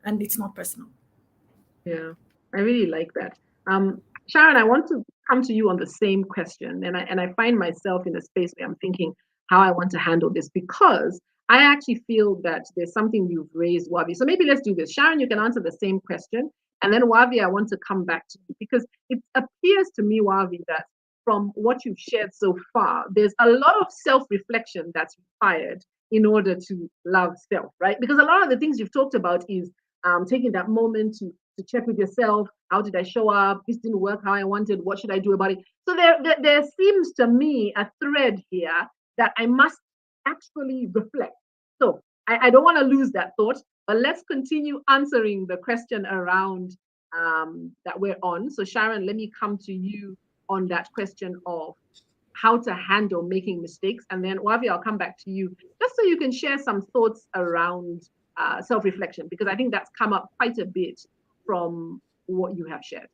S3: and it's not personal.
S1: Yeah, I really like that. Sharon, I want to come to you on the same question, and I find myself in a space where I'm thinking how I want to handle this, because I actually feel that there's something you've raised, Wavi. So maybe let's do this. Sharon, you can answer the same question, and then Wavi, I want to come back to you, because it appears to me, Wavi, that from what you've shared so far, there's a lot of self-reflection that's required in order to love self, right? Because a lot of the things you've talked about is taking that moment to check with yourself. How did I show up? This didn't work how I wanted. What should I do about it? So there seems to me a thread here that I must actually reflect. So I don't want to lose that thought, but let's continue answering the question around that we're on. So Sharon, let me come to you on that question of how to handle making mistakes. And then Wavi, I'll come back to you just so you can share some thoughts around self-reflection, because I think that's come up quite a bit from what you have shared.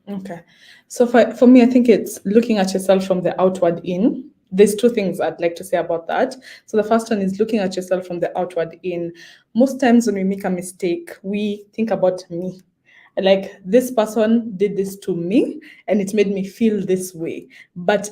S2: Okay. So for me, I think it's looking at yourself from the outward in. There's two things I'd like to say about that. So the first one is looking at yourself from the outward in. Most times when we make a mistake, we think about me. Like, this person did this to me and it made me feel this way. But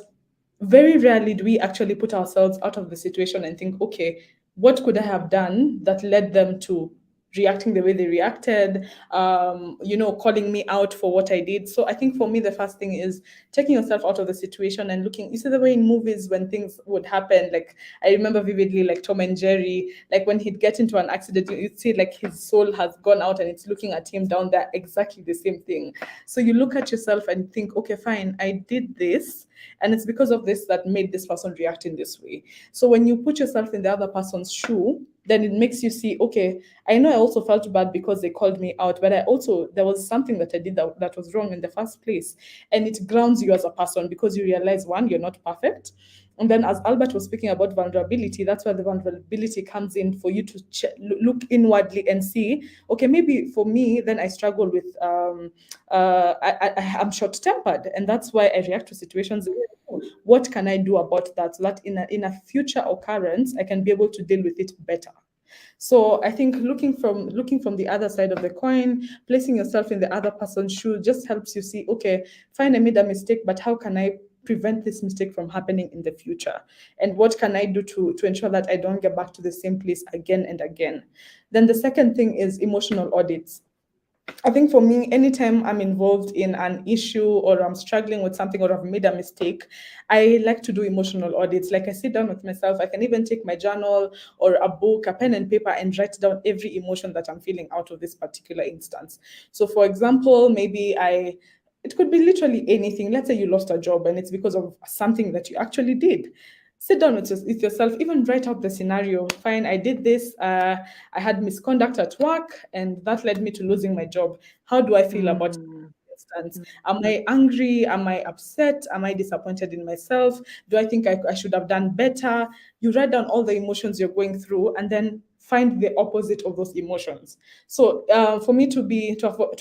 S2: very rarely do we actually put ourselves out of the situation and think, okay, what could I have done that led them to reacting the way they reacted, calling me out for what I did. So I think for me, the first thing is taking yourself out of the situation and looking. You see the way in movies when things would happen, like I remember vividly, like Tom and Jerry, like when he'd get into an accident, you'd see like his soul has gone out and it's looking at him down there, exactly the same thing. So you look at yourself and think, okay, fine, I did this, and it's because of this that made this person react in this way. So when you put yourself in the other person's shoe, then it makes you see, okay, I know I also felt bad because they called me out, but there was something that I did that was wrong in the first place. And it grounds you as a person because you realize, one, you're not perfect. And then as Albert was speaking about vulnerability, that's where the vulnerability comes in for you to look inwardly and see, okay, maybe for me, then I struggle with, I'm short-tempered, and that's why I react to situations. What can I do about that, so that in a future occurrence, I can be able to deal with it better? So I think looking from the other side of the coin, placing yourself in the other person's shoe just helps you see, okay, fine, I made a mistake, but how can I prevent this mistake from happening in the future? And what can I do to ensure that I don't get back to the same place again and again? Then the second thing is emotional audits. I think for me, anytime I'm involved in an issue or I'm struggling with something or I've made a mistake, I like to do emotional audits. Like I sit down with myself, I can even take my journal or a book, a pen and paper, and write down every emotion that I'm feeling out of this particular instance. So for example, maybe it could be literally anything. Let's say you lost a job and it's because of something that you actually did. Sit down with yourself, even write out the scenario. Fine, I did this, I had misconduct at work, and that led me to losing my job. How do I feel about it? Am I angry? Am I upset? Am I disappointed in myself? Do I think I should have done better? You write down all the emotions you're going through and then find the opposite of those emotions. So for me to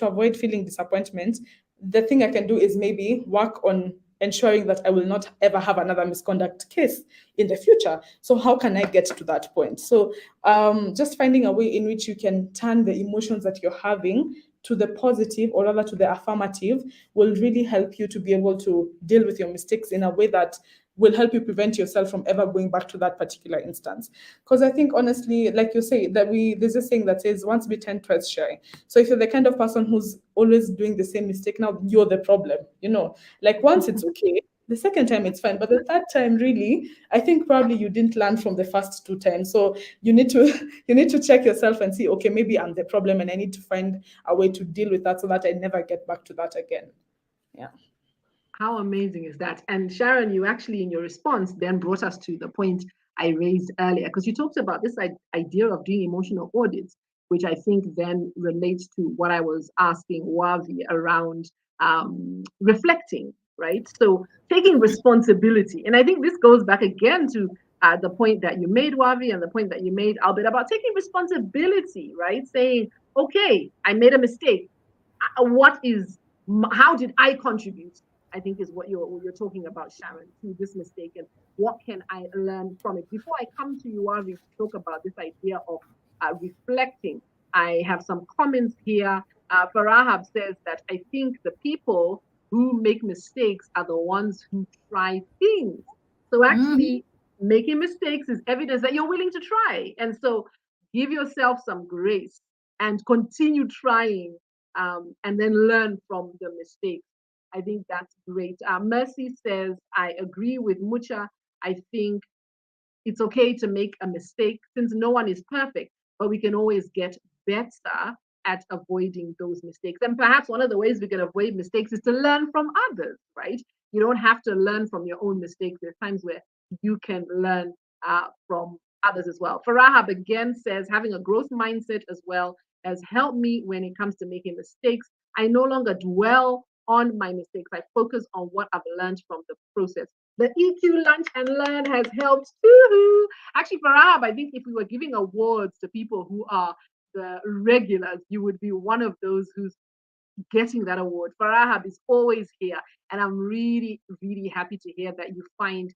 S2: avoid feeling disappointment, the thing I can do is maybe work on ensuring that I will not ever have another misconduct case in the future. So how can I get to that point? So just finding a way in which you can turn the emotions that you're having to the positive, or rather to the affirmative, will really help you to be able to deal with your mistakes in a way that will help you prevent yourself from ever going back to that particular instance. Because I think, honestly, like you say, that there's a saying that says, once bitten, twice shy. So if you're the kind of person who's always doing the same mistake, now you're the problem, like once it's okay, the second time it's fine, but the third time, really, I think probably you didn't learn from the first two times. So you need to check yourself and see, okay, maybe I'm the problem and I need to find a way to deal with that so that I never get back to that again. Yeah.
S1: How amazing is that? And Sharon, you actually, in your response, then brought us to the point I raised earlier, because you talked about this idea of doing emotional audits, which I think then relates to what I was asking Wavi around reflecting, right? So taking responsibility. And I think this goes back again to the point that you made, Wavi, and the point that you made, Albert, about taking responsibility, right? Saying, okay, I made a mistake. How did I contribute? I think is what you're talking about, Sharon, to this mistake, and what can I learn from it? Before I come to you, Avi, to talk about this idea of reflecting, I have some comments here. Farahab says that I think the people who make mistakes are the ones who try things. So actually, making mistakes is evidence that you're willing to try, and so give yourself some grace and continue trying, and then learn from the mistakes. I think that's great. Mercy says, I agree with Mucha. I think it's okay to make a mistake since no one is perfect, but we can always get better at avoiding those mistakes. And perhaps one of the ways we can avoid mistakes is to learn from others, right? You don't have to learn from your own mistakes. There's times where you can learn from others as well. Farahab again says, having a growth mindset as well has helped me when it comes to making mistakes. I no longer dwell on my mistakes. I focus on what I've learned from the process. The EQ Lunch and Learn has helped too. Actually, Farahab, I think if we were giving awards to people who are the regulars, you would be one of those who's getting that award. Farahab is always here, and I'm really, really happy to hear that you find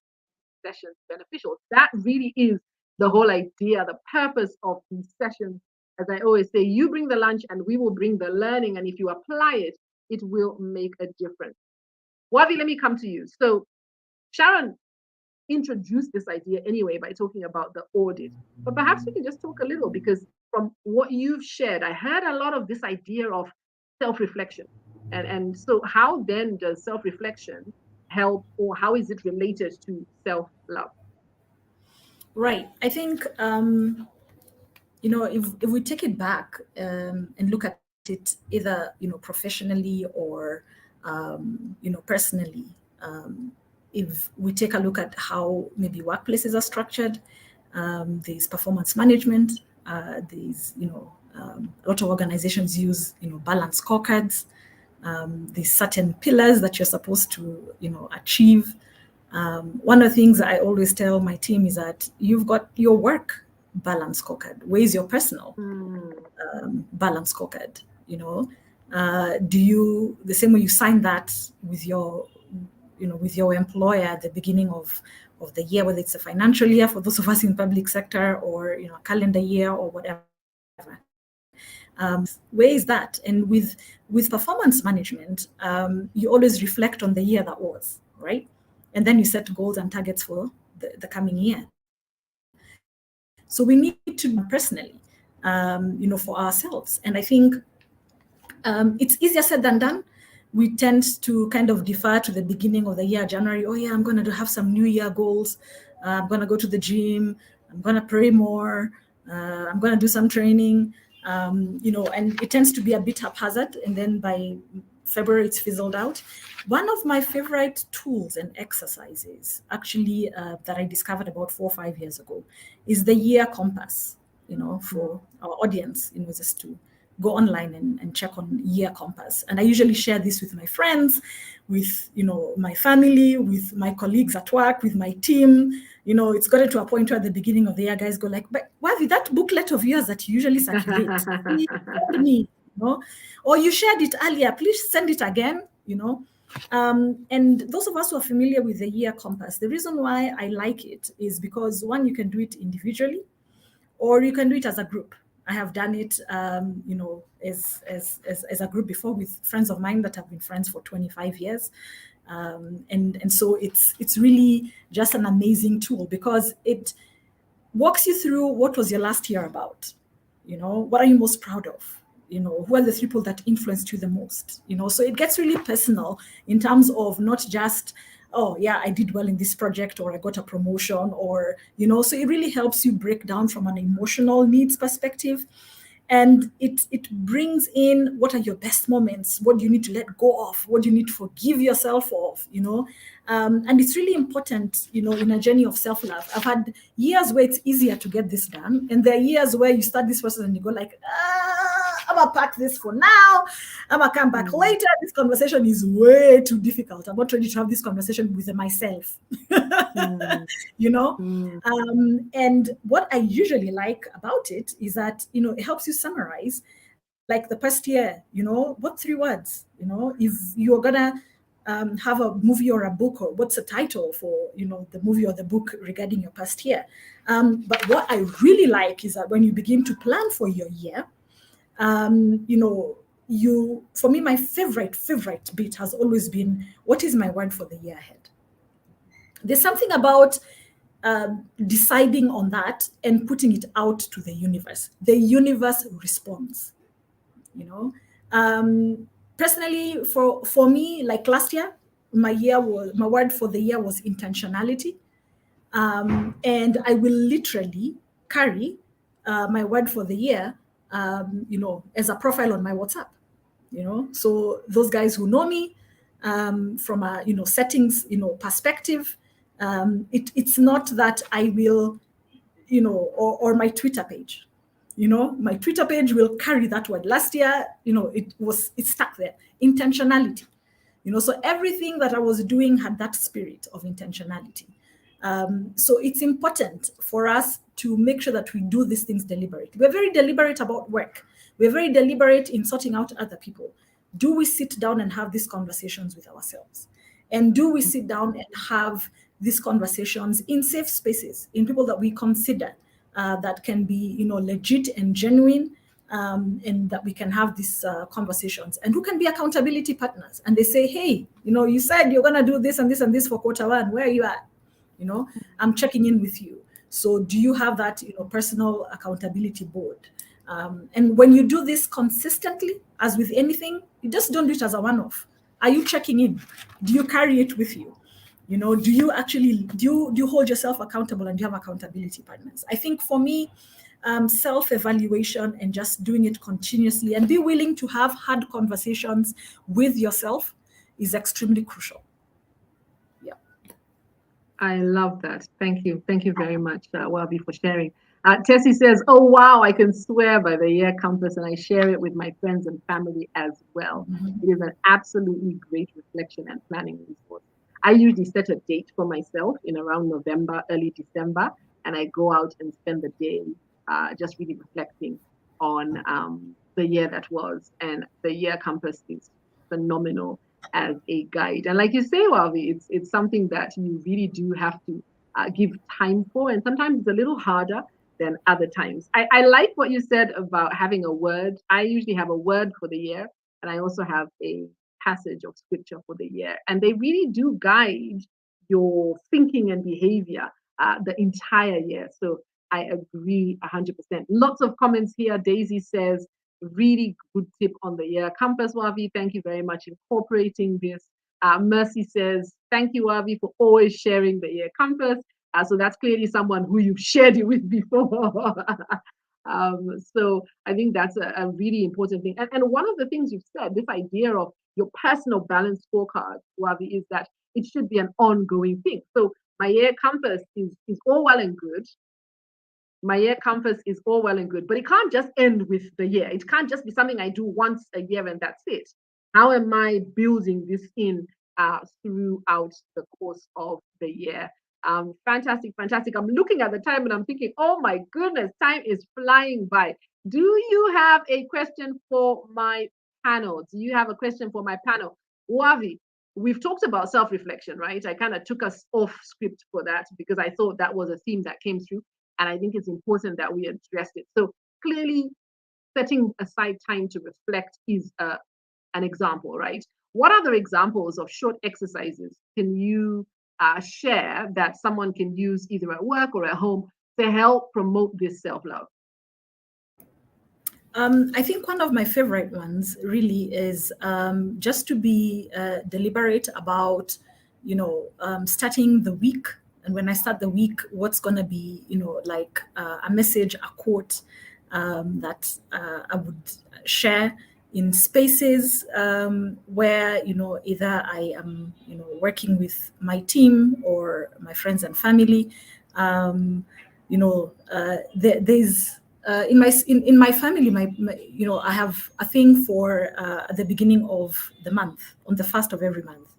S1: sessions beneficial. That really is the whole idea, the purpose of these sessions. As I always say, you bring the lunch and we will bring the learning, and if you apply it, it will make a difference. Wavi, let me come to you. So Sharon introduced this idea anyway by talking about the audit, but perhaps we can just talk a little, because from what you've shared, I heard a lot of this idea of self-reflection. And so how then does self-reflection help, or how is it related to self-love?
S3: Right. I think, if we take it back and look at it either, professionally or, personally, if we take a look at how maybe workplaces are structured, there's performance management, there's, a lot of organizations use, balanced scorecards. There's certain pillars that you're supposed to, achieve. One of the things I always tell my team is that you've got your work balance scorecard. Where's your personal balance scorecard? Do you, the same way you sign that with your employer at the beginning of the year, whether it's a financial year for those of us in public sector, or a calendar year or whatever. Where is that? And with performance management, you always reflect on the year that was, right? And then you set goals and targets for the coming year. So we need to personally, for ourselves. And I think it's easier said than done. We tend to kind of defer to the beginning of the year, January. Oh yeah, I'm going to have some New Year goals. I'm going to go to the gym. I'm going to pray more. I'm going to do some training. And it tends to be a bit haphazard. And then by February, it's fizzled out. One of my favorite tools and exercises, actually, that I discovered about 4 or 5 years ago, is the year compass, for our audience, just to go online and check on year compass. And I usually share this with my friends, with, my family, with my colleagues at work, with my team. It's gotten to a point where at the beginning of the year, guys go like, but Wavi, that booklet of yours that you usually circulate, please send me, or you shared it earlier, please send it again, And those of us who are familiar with the year compass, the reason why I like it is because, one, you can do it individually, or you can do it as a group. I have done it, as a group before with friends of mine that have been friends for 25 years. And so it's really just an amazing tool, because it walks you through what was your last year about. What are you most proud of? Who are the people that influenced you the most? So it gets really personal in terms of not just, oh yeah, I did well in this project, or I got a promotion, or, so it really helps you break down from an emotional needs perspective. And it brings in what are your best moments, what do you need to let go of, what do you need to forgive yourself of, and it's really important, in a journey of self-love. I've had years where it's easier to get this done, and there are years where you start this process and you go like, I'm gonna pack this for now, I'm gonna come back later, this conversation is way too difficult, I'm not ready to have this conversation with myself. And what I usually like about it is that, it helps you summarize like the past year, what 3 words, if you're gonna have a movie or a book, or what's the title for, the movie or the book regarding your past year. But what I really like is that when you begin to plan for your year, for me, my favorite bit has always been, what is my word for the year ahead? There's something about deciding on that and putting it out to the universe. The universe responds, personally, for me, like last year, my word for the year was intentionality. And I will literally carry my word for the year, as a profile on my WhatsApp. So those guys who know me, from a settings perspective, it's not that I will, or my Twitter page. My Twitter page will carry that word. Last year, it's stuck there. Intentionality. So everything that I was doing had that spirit of intentionality. So it's important for us to make sure that we do these things deliberately. We're very deliberate about work. We're very deliberate in sorting out other people. Do we sit down and have these conversations with ourselves? And do we sit down and have these conversations in safe spaces, in people that we consider that can be, legit and genuine, and that we can have these conversations, and who can be accountability partners. And they say, hey, you said you're going to do this and this and this for Q1. Where are you at? I'm checking in with you. So do you have that, personal accountability board? And when you do this consistently, as with anything, you just don't do it as a one-off. Are you checking in? Do you carry it with you? Do you actually, do you hold yourself accountable, and do you have accountability partners? I think for me, self-evaluation and just doing it continuously and be willing to have hard conversations with yourself is extremely crucial. Yeah.
S1: I love that. Thank you. Thank you very much, Wabi, for sharing. Tessie says, oh, wow, I can swear by the year compass, and I share it with my friends and family as well. It is an absolutely great reflection and planning resource. I usually set a date for myself in around November, early December, and I go out and spend the day just really reflecting on the year that was. And the year compass is phenomenal as a guide. And like you say, Wabi, it's something that you really do have to give time for. And sometimes it's a little harder than other times. I like what you said about having a word. I usually have a word for the year, and I also have a passage of scripture for the year. And they really do guide your thinking and behavior the entire year. So I agree 100%. Lots of comments here. Daisy says, really good tip on the year compass, Wavi. Thank you very much incorporating this. Mercy says, thank you, Wavi, for always sharing the year compass. So that's clearly someone who you've shared it with before. So I think that's a really important thing. And one of the things you've said, this idea of your personal balance scorecard, Wavi, is that it should be an ongoing thing. So my year compass is all well and good. My year compass is all well and good, but it can't just end with the year. It can't just be something I do once a year and that's it. How am I building this in throughout the course of the year? Fantastic. I'm looking at the time and I'm thinking, oh my goodness, time is flying by. Do you have a question for my panel? Do you have a question for my panel? Wavi, we've talked about self-reflection, right? I kind of took us off script for that because I thought that was a theme that came through. And I think it's important that we address it. So clearly, setting aside time to reflect is an example, right? What other examples of short exercises can you share that someone can use either at work or at home to help promote this self-love?
S3: I think one of my favorite ones really is just to be deliberate about, starting the week. And when I start the week, what's going to be, like a message, a quote that I would share in spaces where, either I am, working with my team or my friends and family. There's in my family, I have a thing for at the beginning of the month, on the first of every month.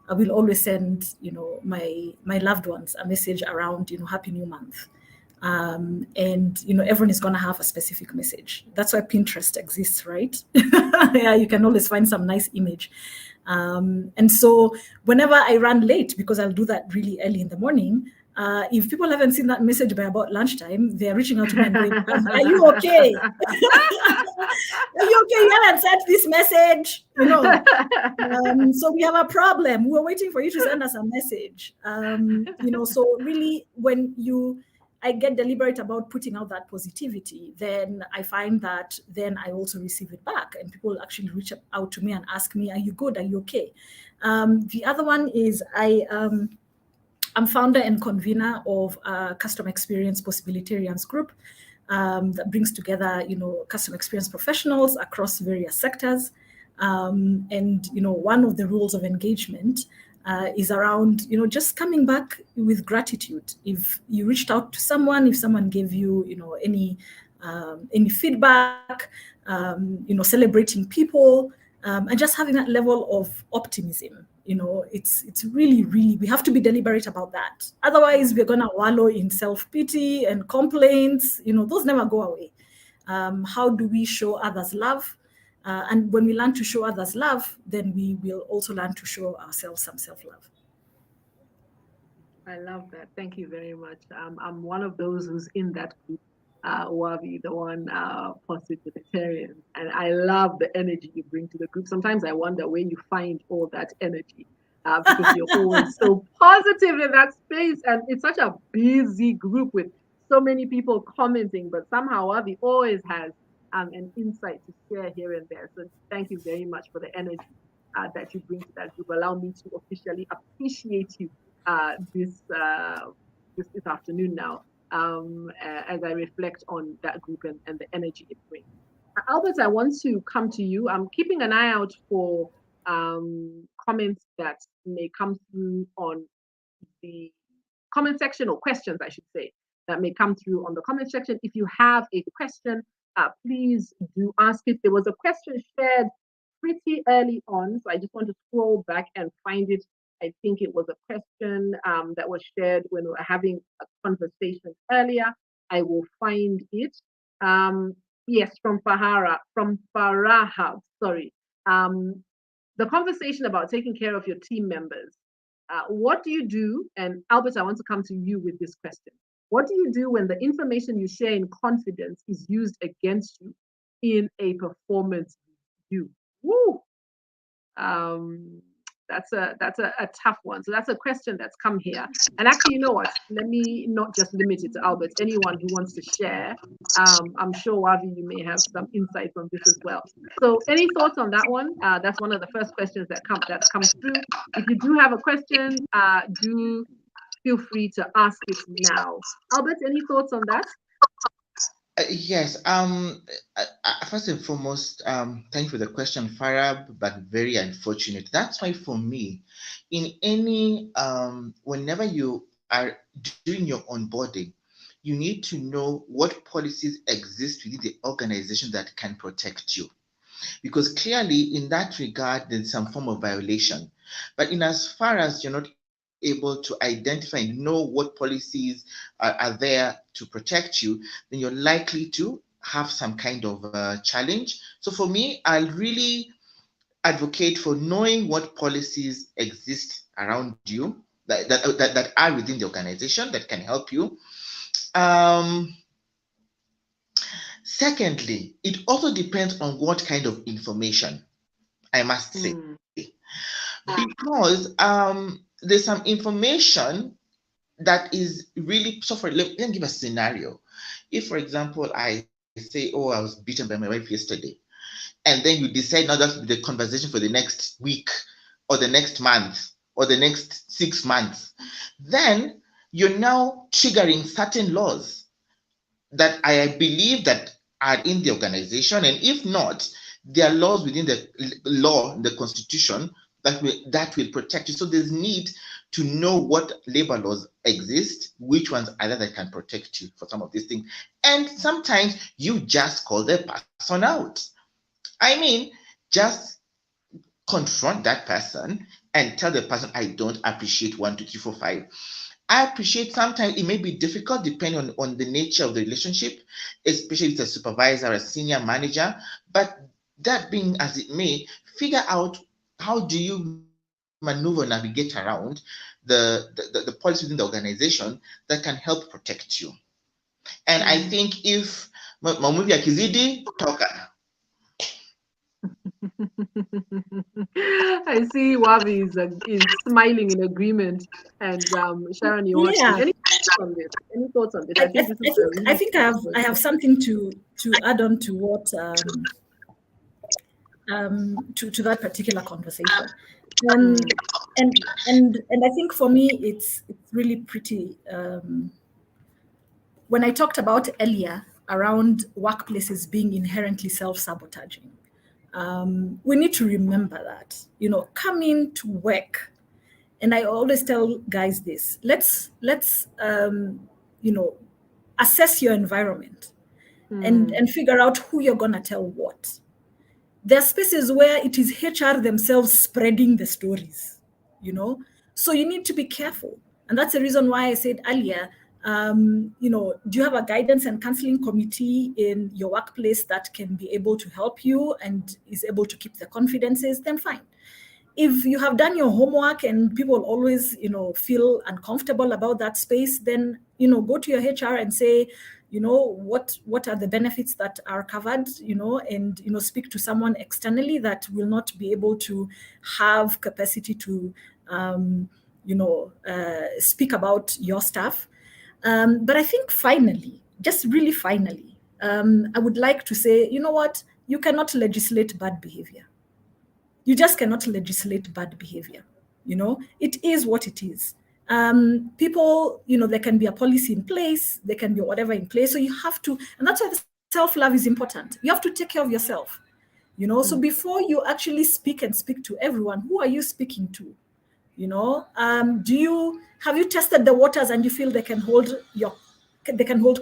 S3: I will always send, my loved ones a message around, Happy New Month. And everyone is going to have a specific message. That's why Pinterest exists, right? Yeah, you can always find some nice image. And so whenever I run late, because I'll do that really early in the morning, if people haven't seen that message by about lunchtime, they're reaching out to me and going, are you okay? Are you okay? You haven't sent this message, so we have a problem. We're waiting for you to send us a message. So really, when I get deliberate about putting out that positivity, then I find that then I also receive it back, and people actually reach out to me and ask me, are you good? Are you okay? The other one is I'm founder and convener of a customer experience possibilitarians group that brings together, customer experience professionals across various sectors. And one of the rules of engagement is around, just coming back with gratitude. If you reached out to someone, if someone gave you, any feedback, celebrating people, and just having that level of optimism. It's really, really, we have to be deliberate about that. Otherwise, we're going to wallow in self-pity and complaints. Those never go away. How do we show others love? And when we learn to show others love, then we will also learn to show ourselves some self-love.
S1: I love that. Thank you very much. I'm one of those who's in that group, Wabi, the one possibilitarian. And I love the energy you bring to the group. Sometimes I wonder where you find all that energy because you're always so positive in that space. And it's such a busy group with so many people commenting, but somehow Wabi always has an insight to share here and there. So thank you very much for the energy that you bring to that group. Allow me to officially appreciate you this afternoon now as I reflect on that group and the energy it brings. Albert, I want to come to you. I'm keeping an eye out for comments that may come through on the comment section, or questions, I should say, that may come through on the comment section. If you have a question, please do ask it. There was a question shared pretty early on, so I just want to scroll back and find it. I think it was a question that was shared when we were having a conversation earlier. I will find it. Yes, from Farah, sorry. The conversation about taking care of your team members. What do you do? And Albert, I want to come to you with this question. What do you do when the information you share in confidence is used against you in a performance review? Woo! That's a tough one. So that's a question that's come here. And actually, you know what? Let me not just limit it to Albert. Anyone who wants to share, I'm sure Wavi, you may have some insights on this as well. So any thoughts on that one? That's one of the first questions that comes through. If you do have a question, do feel free to ask it now. Albert, any thoughts on that?
S4: Yes. First and foremost, thank you for the question, Farah, but very unfortunate. That's why for me, in any whenever you are doing your onboarding, you need to know what policies exist within the organization that can protect you. Because clearly, in that regard, there's some form of violation. But in as far as you're not able to identify and know what policies are there to protect you, then you're likely to have some kind of challenge. So for me, I really advocate for knowing what policies exist around you that are within the organization that can help you. Secondly, it also depends on what kind of information, I must say. Because there's some information that is really, so for, let me give a scenario. If, for example, I say, oh, I was beaten by my wife yesterday, and then you decide now that's the conversation for the next week or the next month or the next 6 months, then you're now triggering certain laws that I believe that are in the organization, and if not, there are laws within the constitution that will protect you. So there's need to know what labor laws exist, which ones are there that can protect you for some of these things. And sometimes you just call the person out. I mean, just confront that person and tell the person, I don't appreciate 1, 2, 3, 4, 5. I appreciate sometimes it may be difficult depending on the nature of the relationship, especially if it's a supervisor or a senior manager. But that being as it may, figure out how do you maneuver, navigate around the policy within the organization that can help protect you. And I think if maumivu yakizidi, toka.
S1: I see Wavi is smiling in agreement, and Sharon, you're watching.
S3: Yeah.
S1: Any thoughts on this? Any thoughts on this? I think this is a really
S3: I think I have something to add on to what to that particular conversation. And I think for me it's really pretty when I talked about earlier around workplaces being inherently self-sabotaging. We need to remember that, coming to work, and I always tell guys this, let's assess your environment and figure out who you're going to tell what. There are spaces where it is HR themselves spreading the stories, so you need to be careful. And that's the reason why I said earlier, do you have a guidance and counseling committee in your workplace that can be able to help you and is able to keep the confidences? Then fine. If you have done your homework and people always, feel uncomfortable about that space, then, go to your HR and say, what are the benefits that are covered, and, speak to someone externally that will not be able to have capacity to, speak about your stuff. But I think finally, just really finally, I would like to say, you know what? You cannot legislate bad behavior. You just cannot legislate bad behavior. It is what it is. People, there can be a policy in place, there can be whatever in place. So you have to, and that's why the self-love is important. You have to take care of yourself. So before you actually speak to everyone, who are you speaking to? Have you tested the waters and you feel they can hold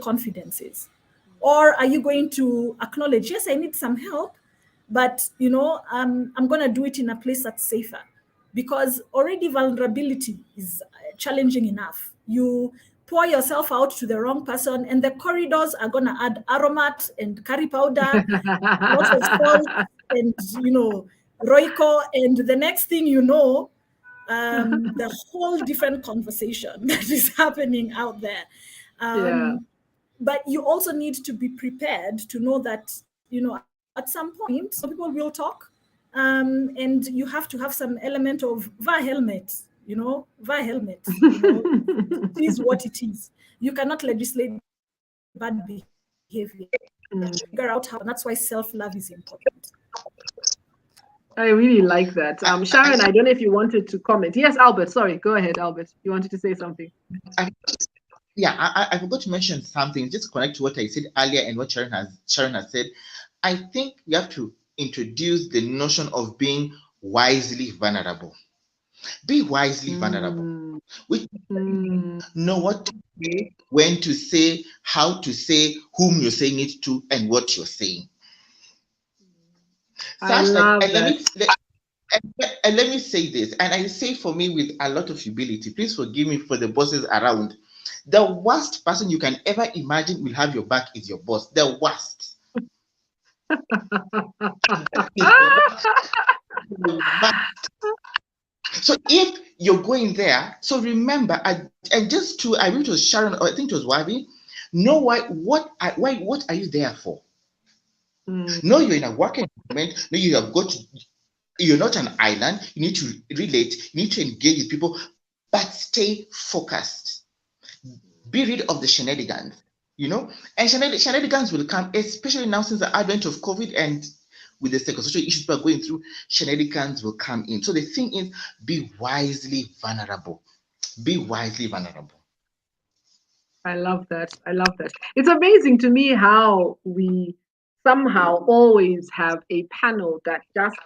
S3: confidences? Or are you going to acknowledge, yes, I need some help, but I'm going to do it in a place that's safer? Because already vulnerability is challenging enough. You pour yourself out to the wrong person and the corridors are going to add aromat and curry powder, lots of salt and, Royco. And the next thing you know, the whole different conversation that is happening out there. But you also need to be prepared to know that, at some point, some people will talk, and you have to have some element of helmet. It is what it is. You cannot legislate bad behavior. Figure out how, and that's why self-love is important.
S1: I really like that. Sharon, I don't know if you wanted to comment. Yes, Albert, sorry. Go ahead, Albert. You wanted to say something.
S4: I forgot to mention something, just to connect to what I said earlier and what Sharon has said. I think we have to introduce the notion of being wisely vulnerable. Be wisely vulnerable. Which know what to say, when to say, how to say, whom you're saying it to, and what you're saying. And let me say this, and I say for me with a lot of humility, please forgive me for the bosses around. The worst person you can ever imagine will have your back is your boss. The worst. So if you're going there, so remember, and just to, I believe it was Sharon, or I think it was Wabi, know what are you there for? No, you're in a work environment. No, you're not an island. You need to relate. You need to engage with people, but stay focused. Be rid of the shenanigans, and shenanigans will come, especially now since the advent of COVID and with the psychosocial issues people are going through, shenanigans will come in. So the thing is, be wisely vulnerable. Be wisely vulnerable.
S1: I love that. It's amazing to me how we somehow always have a panel that just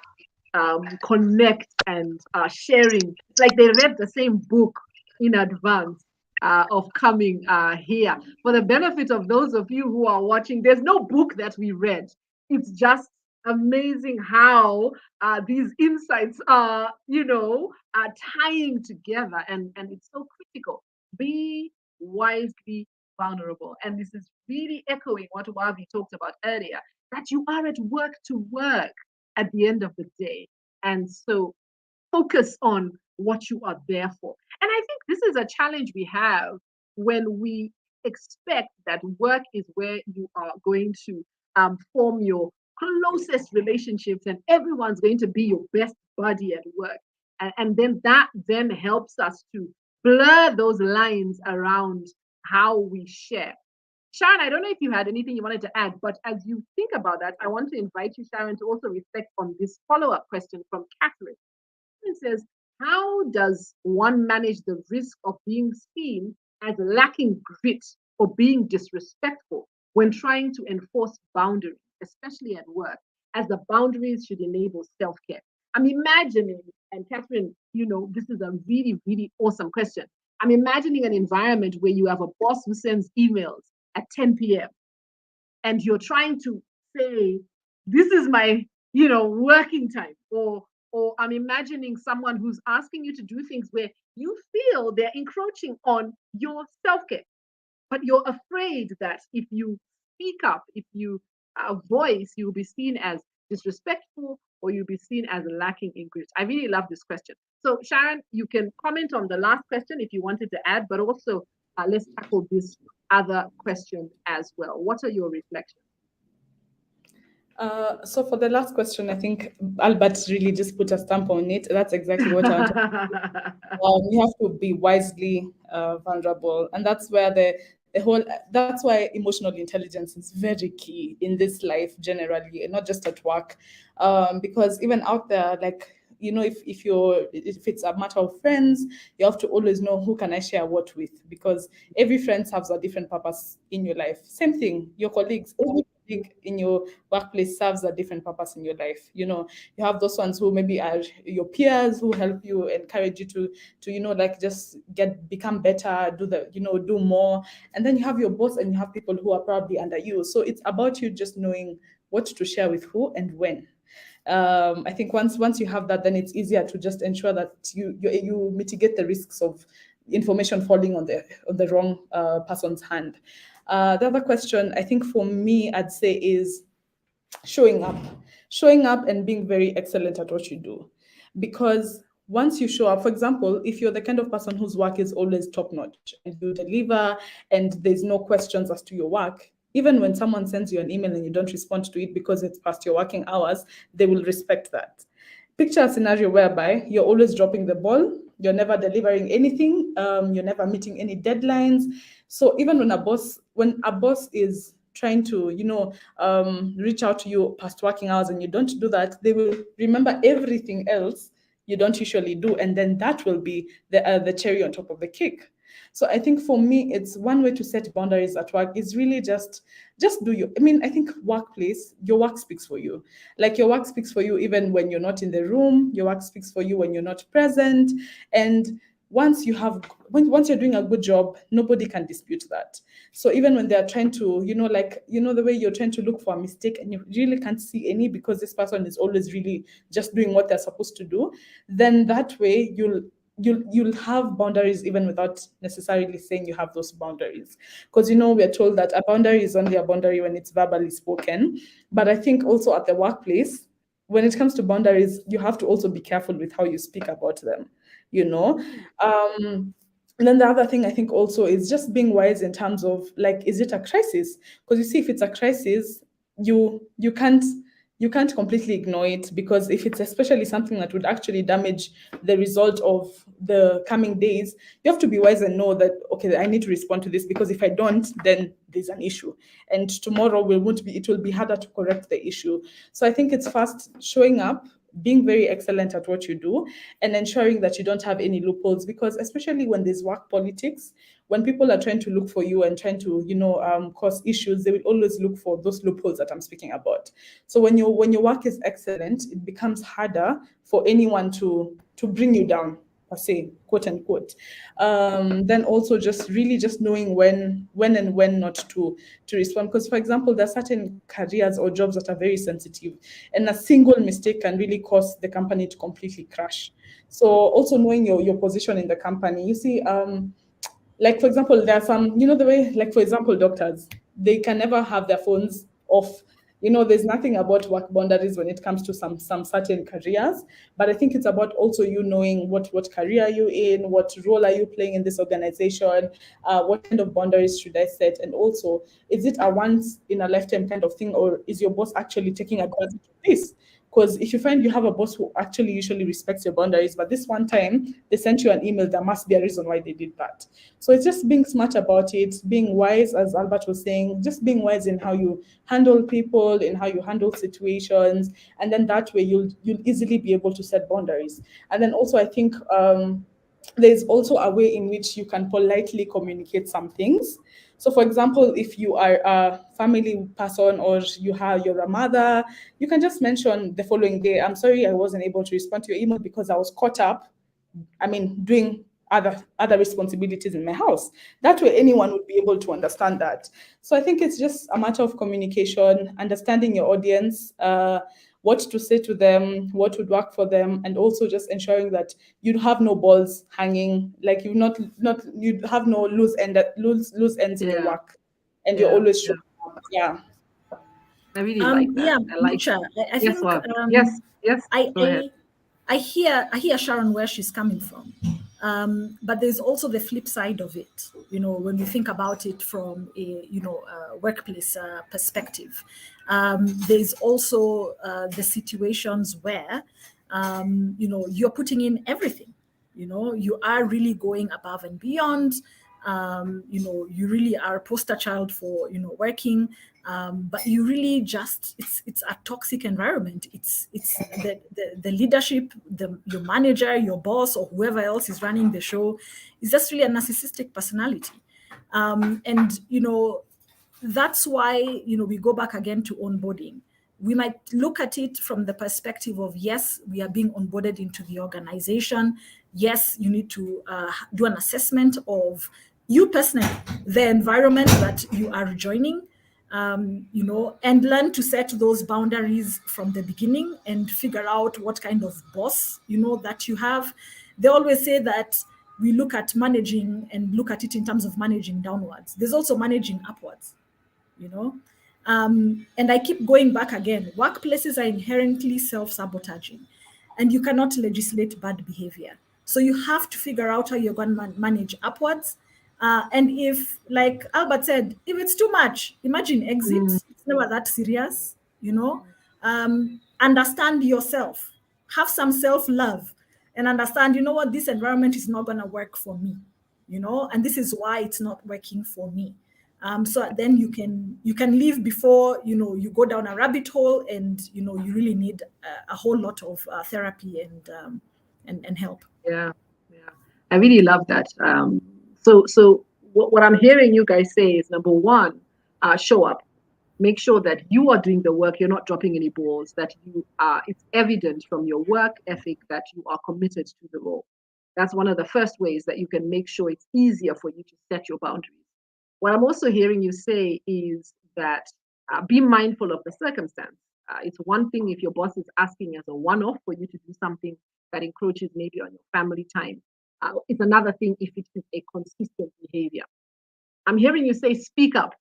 S1: connect and are sharing. It's like they read the same book in advance of coming here. For the benefit of those of you who are watching, there's no book that we read. It's just amazing how these insights are, are tying together, and it's so critical. Be wisely vulnerable. And this is really echoing what Wavi talked about earlier, that you are at work to work at the end of the day. And so focus on what you are there for. And I think this is a challenge we have when we expect that work is where you are going to form your closest relationships and everyone's going to be your best buddy at work. And then that then helps us to blur those lines around how we share. Sharon, I don't know if you had anything you wanted to add, but as you think about that, I want to invite you, Sharon, to also reflect on this follow-up question from Catherine. It says, how does one manage the risk of being seen as lacking grit or being disrespectful when trying to enforce boundaries, especially at work, as the boundaries should enable self-care? I'm imagining, and Catherine, this is a really, really awesome question. I'm imagining an environment where you have a boss who sends emails at 10 p.m. and you're trying to say, this is my, working time, or I'm imagining someone who's asking you to do things where you feel they're encroaching on your self-care, but you're afraid that if you speak up, if you voice, you'll be seen as disrespectful or you'll be seen as lacking in grit. I really love this question. So Sharon, you can comment on the last question if you wanted to add, but also let's tackle this other question as well. What are your reflections?
S2: So for the last question, I think Albert really just put a stamp on it. That's exactly what I want. You have to be wisely vulnerable, and that's where the whole. That's why emotional intelligence is very key in this life generally, and not just at work, because even out there, like if it's a matter of friends, you have to always know who can I share what with, because every friend serves a different purpose in your life. Same thing, your colleagues. Every colleague in your workplace serves a different purpose in your life. You have those ones who maybe are your peers who help you, encourage you to like just become better, do more. And then you have your boss and you have people who are probably under you. So it's about you just knowing what to share with who and when. I think once you have that, then it's easier to just ensure that you mitigate the risks of information falling on the wrong person's hand. The other question, I think for me, I'd say is showing up and being very excellent at what you do. Because once you show up, for example, if you're the kind of person whose work is always top notch and you deliver and there's no questions as to your work, even when someone sends you an email and you don't respond to it because it's past your working hours, they will respect that. Picture a scenario whereby you're always dropping the ball, you're never delivering anything, you're never meeting any deadlines. So even when a boss is trying to reach out to you past working hours and you don't do that, they will remember everything else you don't usually do, and then that will be the cherry on top of the cake. So I think for me, it's one way to set boundaries at work is really just do your. I think workplace, your work speaks for you. Like your work speaks for you even when you're not in the room. Your work speaks for you when you're not present. And once you're doing a good job, nobody can dispute that. So even when they're trying to, the way you're trying to look for a mistake and you really can't see any because this person is always really just doing what they're supposed to do, then that way you'll have boundaries even without necessarily saying you have those boundaries. Because we're told that a boundary is only a boundary when it's verbally spoken. But I think also at the workplace, when it comes to boundaries, you have to also be careful with how you speak about them. And then the other thing I think also is just being wise in terms of, like, is it a crisis? Because you see, if it's a crisis, you can't completely ignore it, because if it's especially something that would actually damage the result of the coming days, you have to be wise and know that, okay, I need to respond to this, because if I don't, then there's an issue. And tomorrow it will be harder to correct the issue. So I think it's first showing up, being very excellent at what you do, and ensuring that you don't have any loopholes, because especially when there's work politics, when people are trying to look for you and trying to, cause issues, they will always look for those loopholes that I'm speaking about. So when your work is excellent, it becomes harder for anyone to bring you down, per se, quote unquote. Then also just really just knowing when and when not to respond. Because, for example, there are certain careers or jobs that are very sensitive, and a single mistake can really cause the company to completely crash. So also knowing your position in the company, you see, like, for example, there are some, the way, like, for example, doctors, they can never have their phones off. There's nothing about work boundaries when it comes to some certain careers, but I think it's about also you knowing what career you're in, what role are you playing in this organization, what kind of boundaries should I set, and also, is it a once in a lifetime kind of thing, or is your boss actually taking advantage of this? Because if you find you have a boss who actually usually respects your boundaries, but this one time they sent you an email, there must be a reason why they did that. So it's just being smart about it, being wise, as Albert was saying, just being wise in how you handle people, in how you handle situations, and then that way you'll easily be able to set boundaries. And then also, I think there's also a way in which you can politely communicate some things. So, for example, if you are a family person or you're a mother, you can just mention the following day, I'm sorry I wasn't able to respond to your email because I was caught up, doing other responsibilities in my house. That way anyone would be able to understand that. So I think it's just a matter of communication, understanding your audience, what to say to them, what would work for them, and also just ensuring that you have no balls hanging, like you have no loose ends in your
S1: Yeah,
S2: work, and you're
S1: yeah,
S2: always
S1: yeah.
S2: showing up. Yeah.
S1: I really like that.
S3: Yeah,
S1: I like
S3: Mucha,
S1: that.
S3: I
S1: Yes,
S3: think
S1: well, yes, yes.
S3: I,
S1: Go ahead.
S3: I I hear Sharon where she's coming from, but there's also the flip side of it. When we think about it from a workplace perspective, there's also the situations where you're putting in everything. You are really going above and beyond. You really are a poster child for working, but you really just it's a toxic environment. It's the leadership, your manager, your boss, or whoever else is running the show is just really a narcissistic personality, and that's why we go back again to onboarding. We might look at it from the perspective of, yes, we are being onboarded into the organization. Yes, you need to do an assessment of you personally, the environment that you are joining, and learn to set those boundaries from the beginning and figure out what kind of boss, that you have. They always say that we look at managing and look at it in terms of managing downwards. There's also managing upwards. And I keep going back again. Workplaces are inherently self-sabotaging, and you cannot legislate bad behavior. So you have to figure out how you're going to manage upwards. And if, like Albert said, if it's too much, imagine exit.
S1: Mm,
S3: It's never that serious. Understand yourself, have some self-love, and understand, what, this environment is not going to work for me, and this is why it's not working for me. So then you can leave before you go down a rabbit hole, and you really need a whole lot of therapy and help.
S1: yeah, yeah. I really love that. So what I'm hearing you guys say is, number one, show up. Make sure that you are doing the work. You're not dropping any balls. That you are. It's evident from your work ethic that you are committed to the role. That's one of the first ways that you can make sure it's easier for you to set your boundaries. What I'm also hearing you say is that be mindful of the circumstance. It's one thing if your boss is asking as a one-off for you to do something that encroaches maybe on your family time. It's another thing if it is a consistent behavior. I'm hearing you say speak up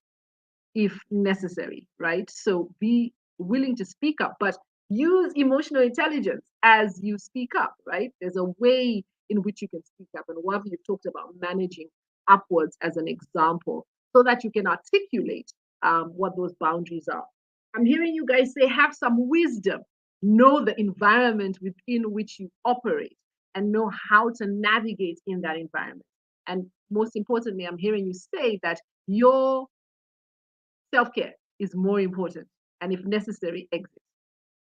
S1: if necessary, right? So be willing to speak up, but use emotional intelligence as you speak up, right? There's a way in which you can speak up. And what you've talked about managing upwards as an example so that you can articulate what those boundaries are. I'm hearing you guys say have some wisdom, know the environment within which you operate, and know how to navigate in that environment. And most importantly, I'm hearing you say that your self-care is more important, and if necessary, exit.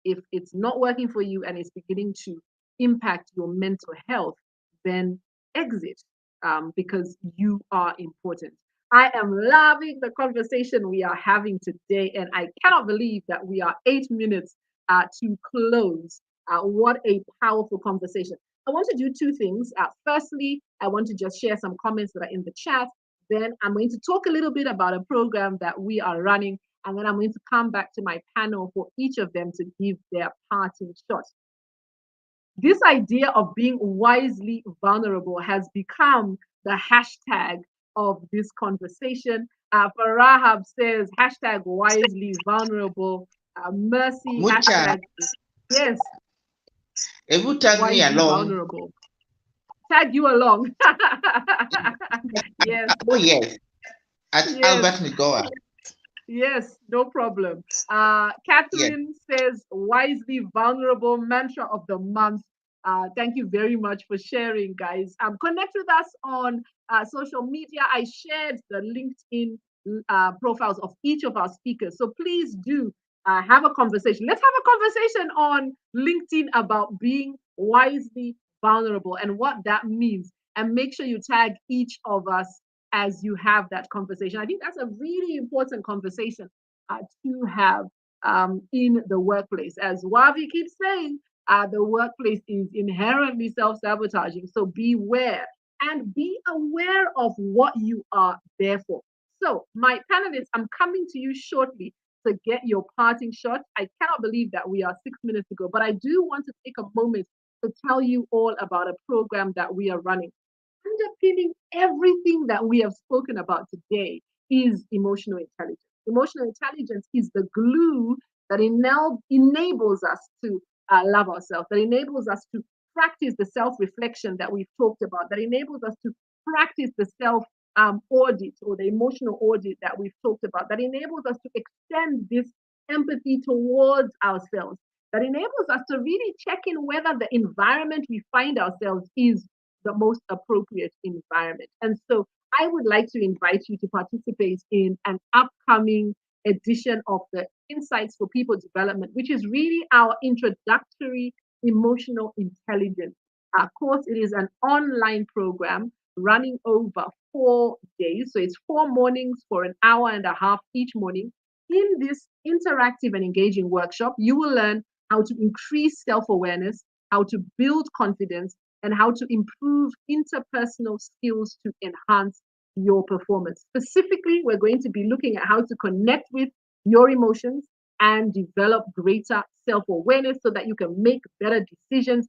S1: If it's not working for you and it's beginning to impact your mental health, then exit. because you are important. I am loving the conversation we are having today, and I cannot believe that we are 8 minutes to close. What a powerful conversation. I want to do two things. Firstly, I want to just share some comments that are in the chat. Then I'm going to talk a little bit about a program that we are running, and then I'm going to come back to my panel for each of them to give their parting shot. This idea of being wisely vulnerable has become the hashtag of this conversation. Farahab says hashtag wisely vulnerable. Mercy
S4: Mucha,
S1: hashtag yes,
S4: if you tag me
S1: wisely
S4: along,
S1: vulnerable. Tag you along. Yes,
S4: oh yes, at
S1: yes.
S4: Albert Migoa.
S1: Yes, no problem.
S4: Yes.
S1: Catherine says, wisely vulnerable mantra of the month. Thank you very much for sharing, guys. Connect with us on social media. I shared the LinkedIn profiles of each of our speakers. So please do have a conversation. Let's have a conversation on LinkedIn about being wisely vulnerable and what that means. And make sure you tag each of us as you have that conversation. I think that's a really important conversation to have in the workplace. As Wavi keeps saying, the workplace is inherently self-sabotaging. So beware and be aware of what you are there for. So, my panelists, I'm coming to you shortly to get your parting shot. I cannot believe that we are 6 minutes ago, but I do want to take a moment to tell you all about a program that we are running. Underpinning everything that we have spoken about today is emotional intelligence. Emotional intelligence is the glue that enables us to love ourselves, that enables us to practice the self-reflection that we've talked about, that enables us to practice the self-audit or the emotional audit that we've talked about, that enables us to extend this empathy towards ourselves, that enables us to really check in whether the environment we find ourselves is the most appropriate environment. And so I would like to invite you to participate in an upcoming edition of the Insights for People Development, which is really our introductory emotional intelligence course. It is an online program running over 4 days. So it's 4 mornings for an hour and a half each morning. In this interactive and engaging workshop, you will learn how to increase self-awareness, how to build confidence, and how to improve interpersonal skills to enhance your performance. Specifically, we're going to be looking at how to connect with your emotions and develop greater self-awareness so that you can make better decisions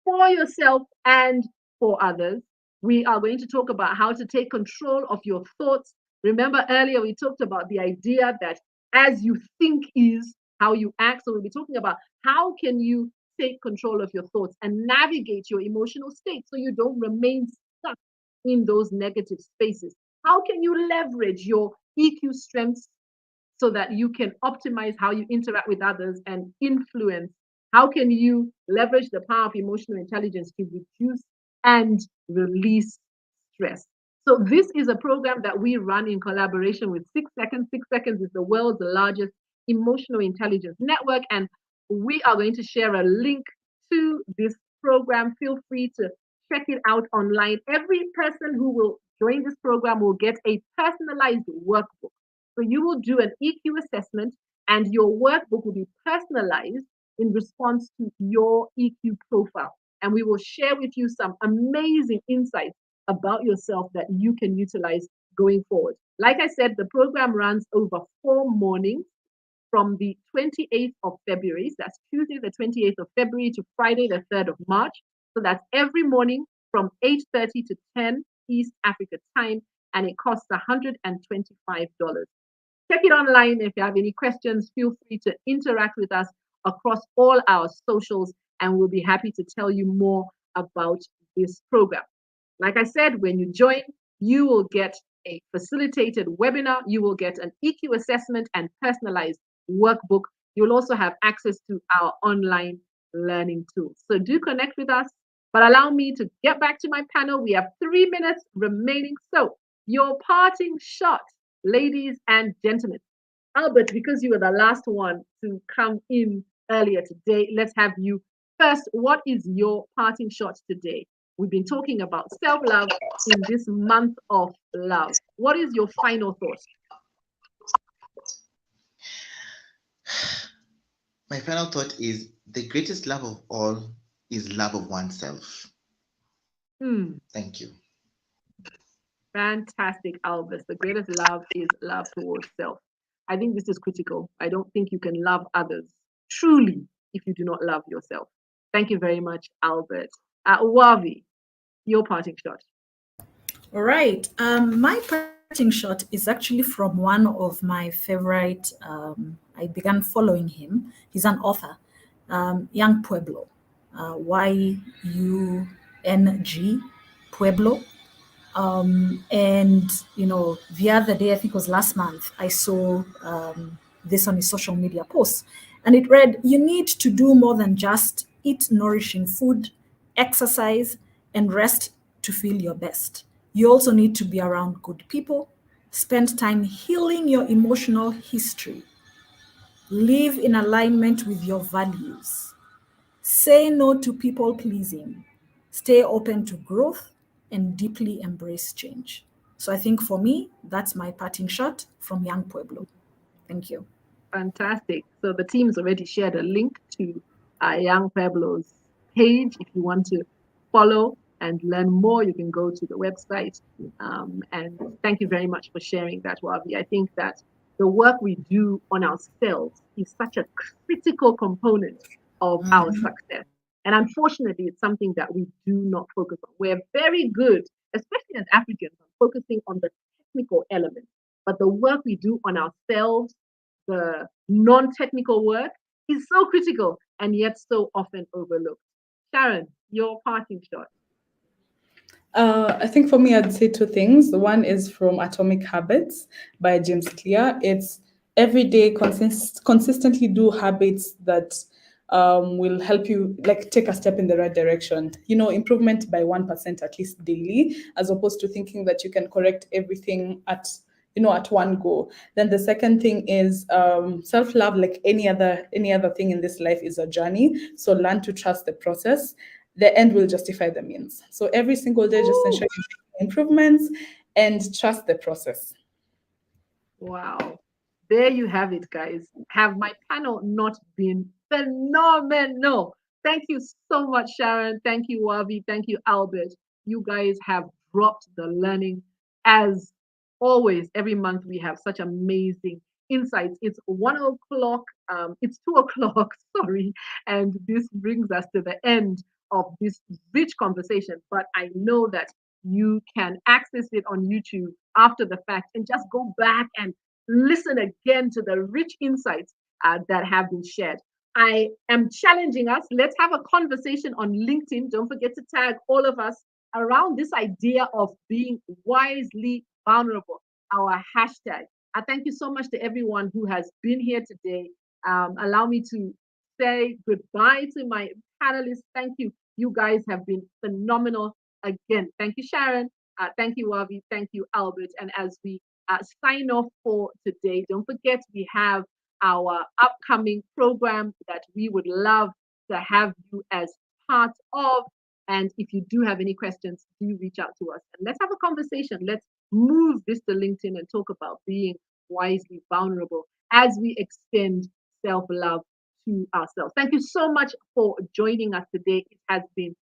S1: for yourself and for others. We are going to talk about how to take control of your thoughts. Remember earlier we talked about the idea that as you think is how you act. So we'll be talking about how can you take control of your thoughts and navigate your emotional state so you don't remain stuck in those negative spaces. How can you leverage your EQ strengths so that you can optimize how you interact with others and influence? How can you leverage the power of emotional intelligence to reduce and release stress? So this is a program that we run in collaboration with 6 Seconds. 6 Seconds is the world's largest emotional intelligence network, and we are going to share a link to this program. Feel free to check it out online. Every person who will join this program will get a personalized workbook. So you will do an EQ assessment, and your workbook will be personalized in response to your EQ profile. And we will share with you some amazing insights about yourself that you can utilize going forward. Like I said, the program runs over 4 mornings from the 28th of February. So that's Tuesday, the 28th of February to Friday, the 3rd of March. So that's every morning from 8:30 to 10 East Africa time, and it costs $125. Check it online. If you have any questions, feel free to interact with us across all our socials, and we'll be happy to tell you more about this program. Like I said, when you join, you will get a facilitated webinar, you will get an EQ assessment and personalized workbook. You'll also have access to our online learning tools. So do connect with us, but allow me to get back to my panel. We have 3 minutes remaining. So your parting shot, ladies and gentlemen. Albert, because you were the last one to come in earlier today, let's have you first. What is your parting shot today? We've been talking about self-love in this month of love. What is your final thought?
S4: My final thought is the greatest love of all is love of oneself. Thank you.
S1: Fantastic, Albus. The greatest love is love towards self. I think this is critical. I don't think you can love others truly if you do not love yourself. Thank you very much, Albert. Wavi, your parting shot.
S3: All right. My parting shot is actually from one of my favorite. I began following him. He's an author, Young Pueblo, Yung Pueblo. And the other day, I think it was last month, I saw this on his social media posts, and it read, "You need to do more than just eat nourishing food, exercise, and rest to feel your best. You also need to be around good people, spend time healing your emotional history, live in alignment with your values, say no to people pleasing, stay open to growth, and deeply embrace change." So I think for me, that's my parting shot from Young Pueblo. Thank you.
S1: Fantastic. So the team's already shared a link to Young Pueblo's page. If you want to follow and learn more, you can go to the website. And thank you very much for sharing that, Wavi. I think that the work we do on ourselves is such a critical component of our success. And unfortunately, it's something that we do not focus on. We're very good, especially as Africans, on focusing on the technical elements. But the work we do on ourselves, the non-technical work, is so critical and yet so often overlooked. Sharon, your parting shot.
S2: I think for me, I'd say two things. One is from Atomic Habits by James Clear. It's every day consistently do habits that will help you like take a step in the right direction. Improvement by 1% at least daily, as opposed to thinking that you can correct everything at one go. Then the second thing is self-love. Like any other thing in this life is a journey. So learn to trust the process. The end will justify the means. So every single day, just ensure you make improvements and trust the process.
S1: Wow. There you have it, guys. Have my panel not been phenomenal? Thank you so much, Sharon. Thank you, Wavi. Thank you, Albert. You guys have dropped the learning. As always, every month we have such amazing insights. It's 1 o'clock, it's 2 o'clock, sorry. And this brings us to the end of this rich conversation. But I know that you can access it on YouTube after the fact and just go back and listen again to the rich insights that have been shared. I am challenging us. Let's have a conversation on LinkedIn. Don't forget to tag all of us around this idea of being wisely vulnerable, our hashtag. I thank you so much to everyone who has been here today. Allow me to say goodbye to my panelists. Thank you. You guys have been phenomenal again. Thank you, Sharon. Thank you, Wavi. Thank you, Albert. And as we sign off for today, don't forget we have our upcoming program that we would love to have you as part of. And if you do have any questions, do reach out to us and let's have a conversation. Let's move this to LinkedIn and talk about being wisely vulnerable as we extend self-love to ourselves. Thank you so much for joining us today. It has been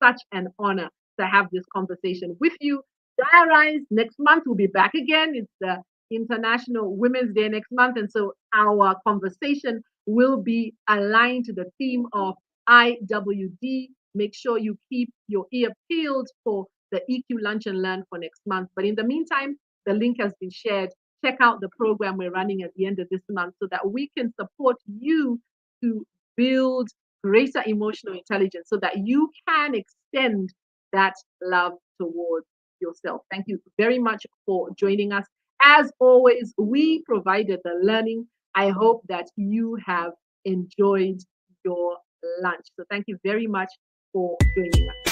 S1: such an honor to have this conversation with you. Diarize, next month we'll be back again. It's the International Women's Day next month. And so our conversation will be aligned to the theme of IWD. Make sure you keep your ear peeled for the EQ Lunch and Learn for next month. But in the meantime, the link has been shared. Check out the program we're running at the end of this month so that we can support you to build greater emotional intelligence so that you can extend that love towards yourself. Thank you very much for joining us. As always, we provided the learning. I hope that you have enjoyed your lunch. So thank you very much for joining us.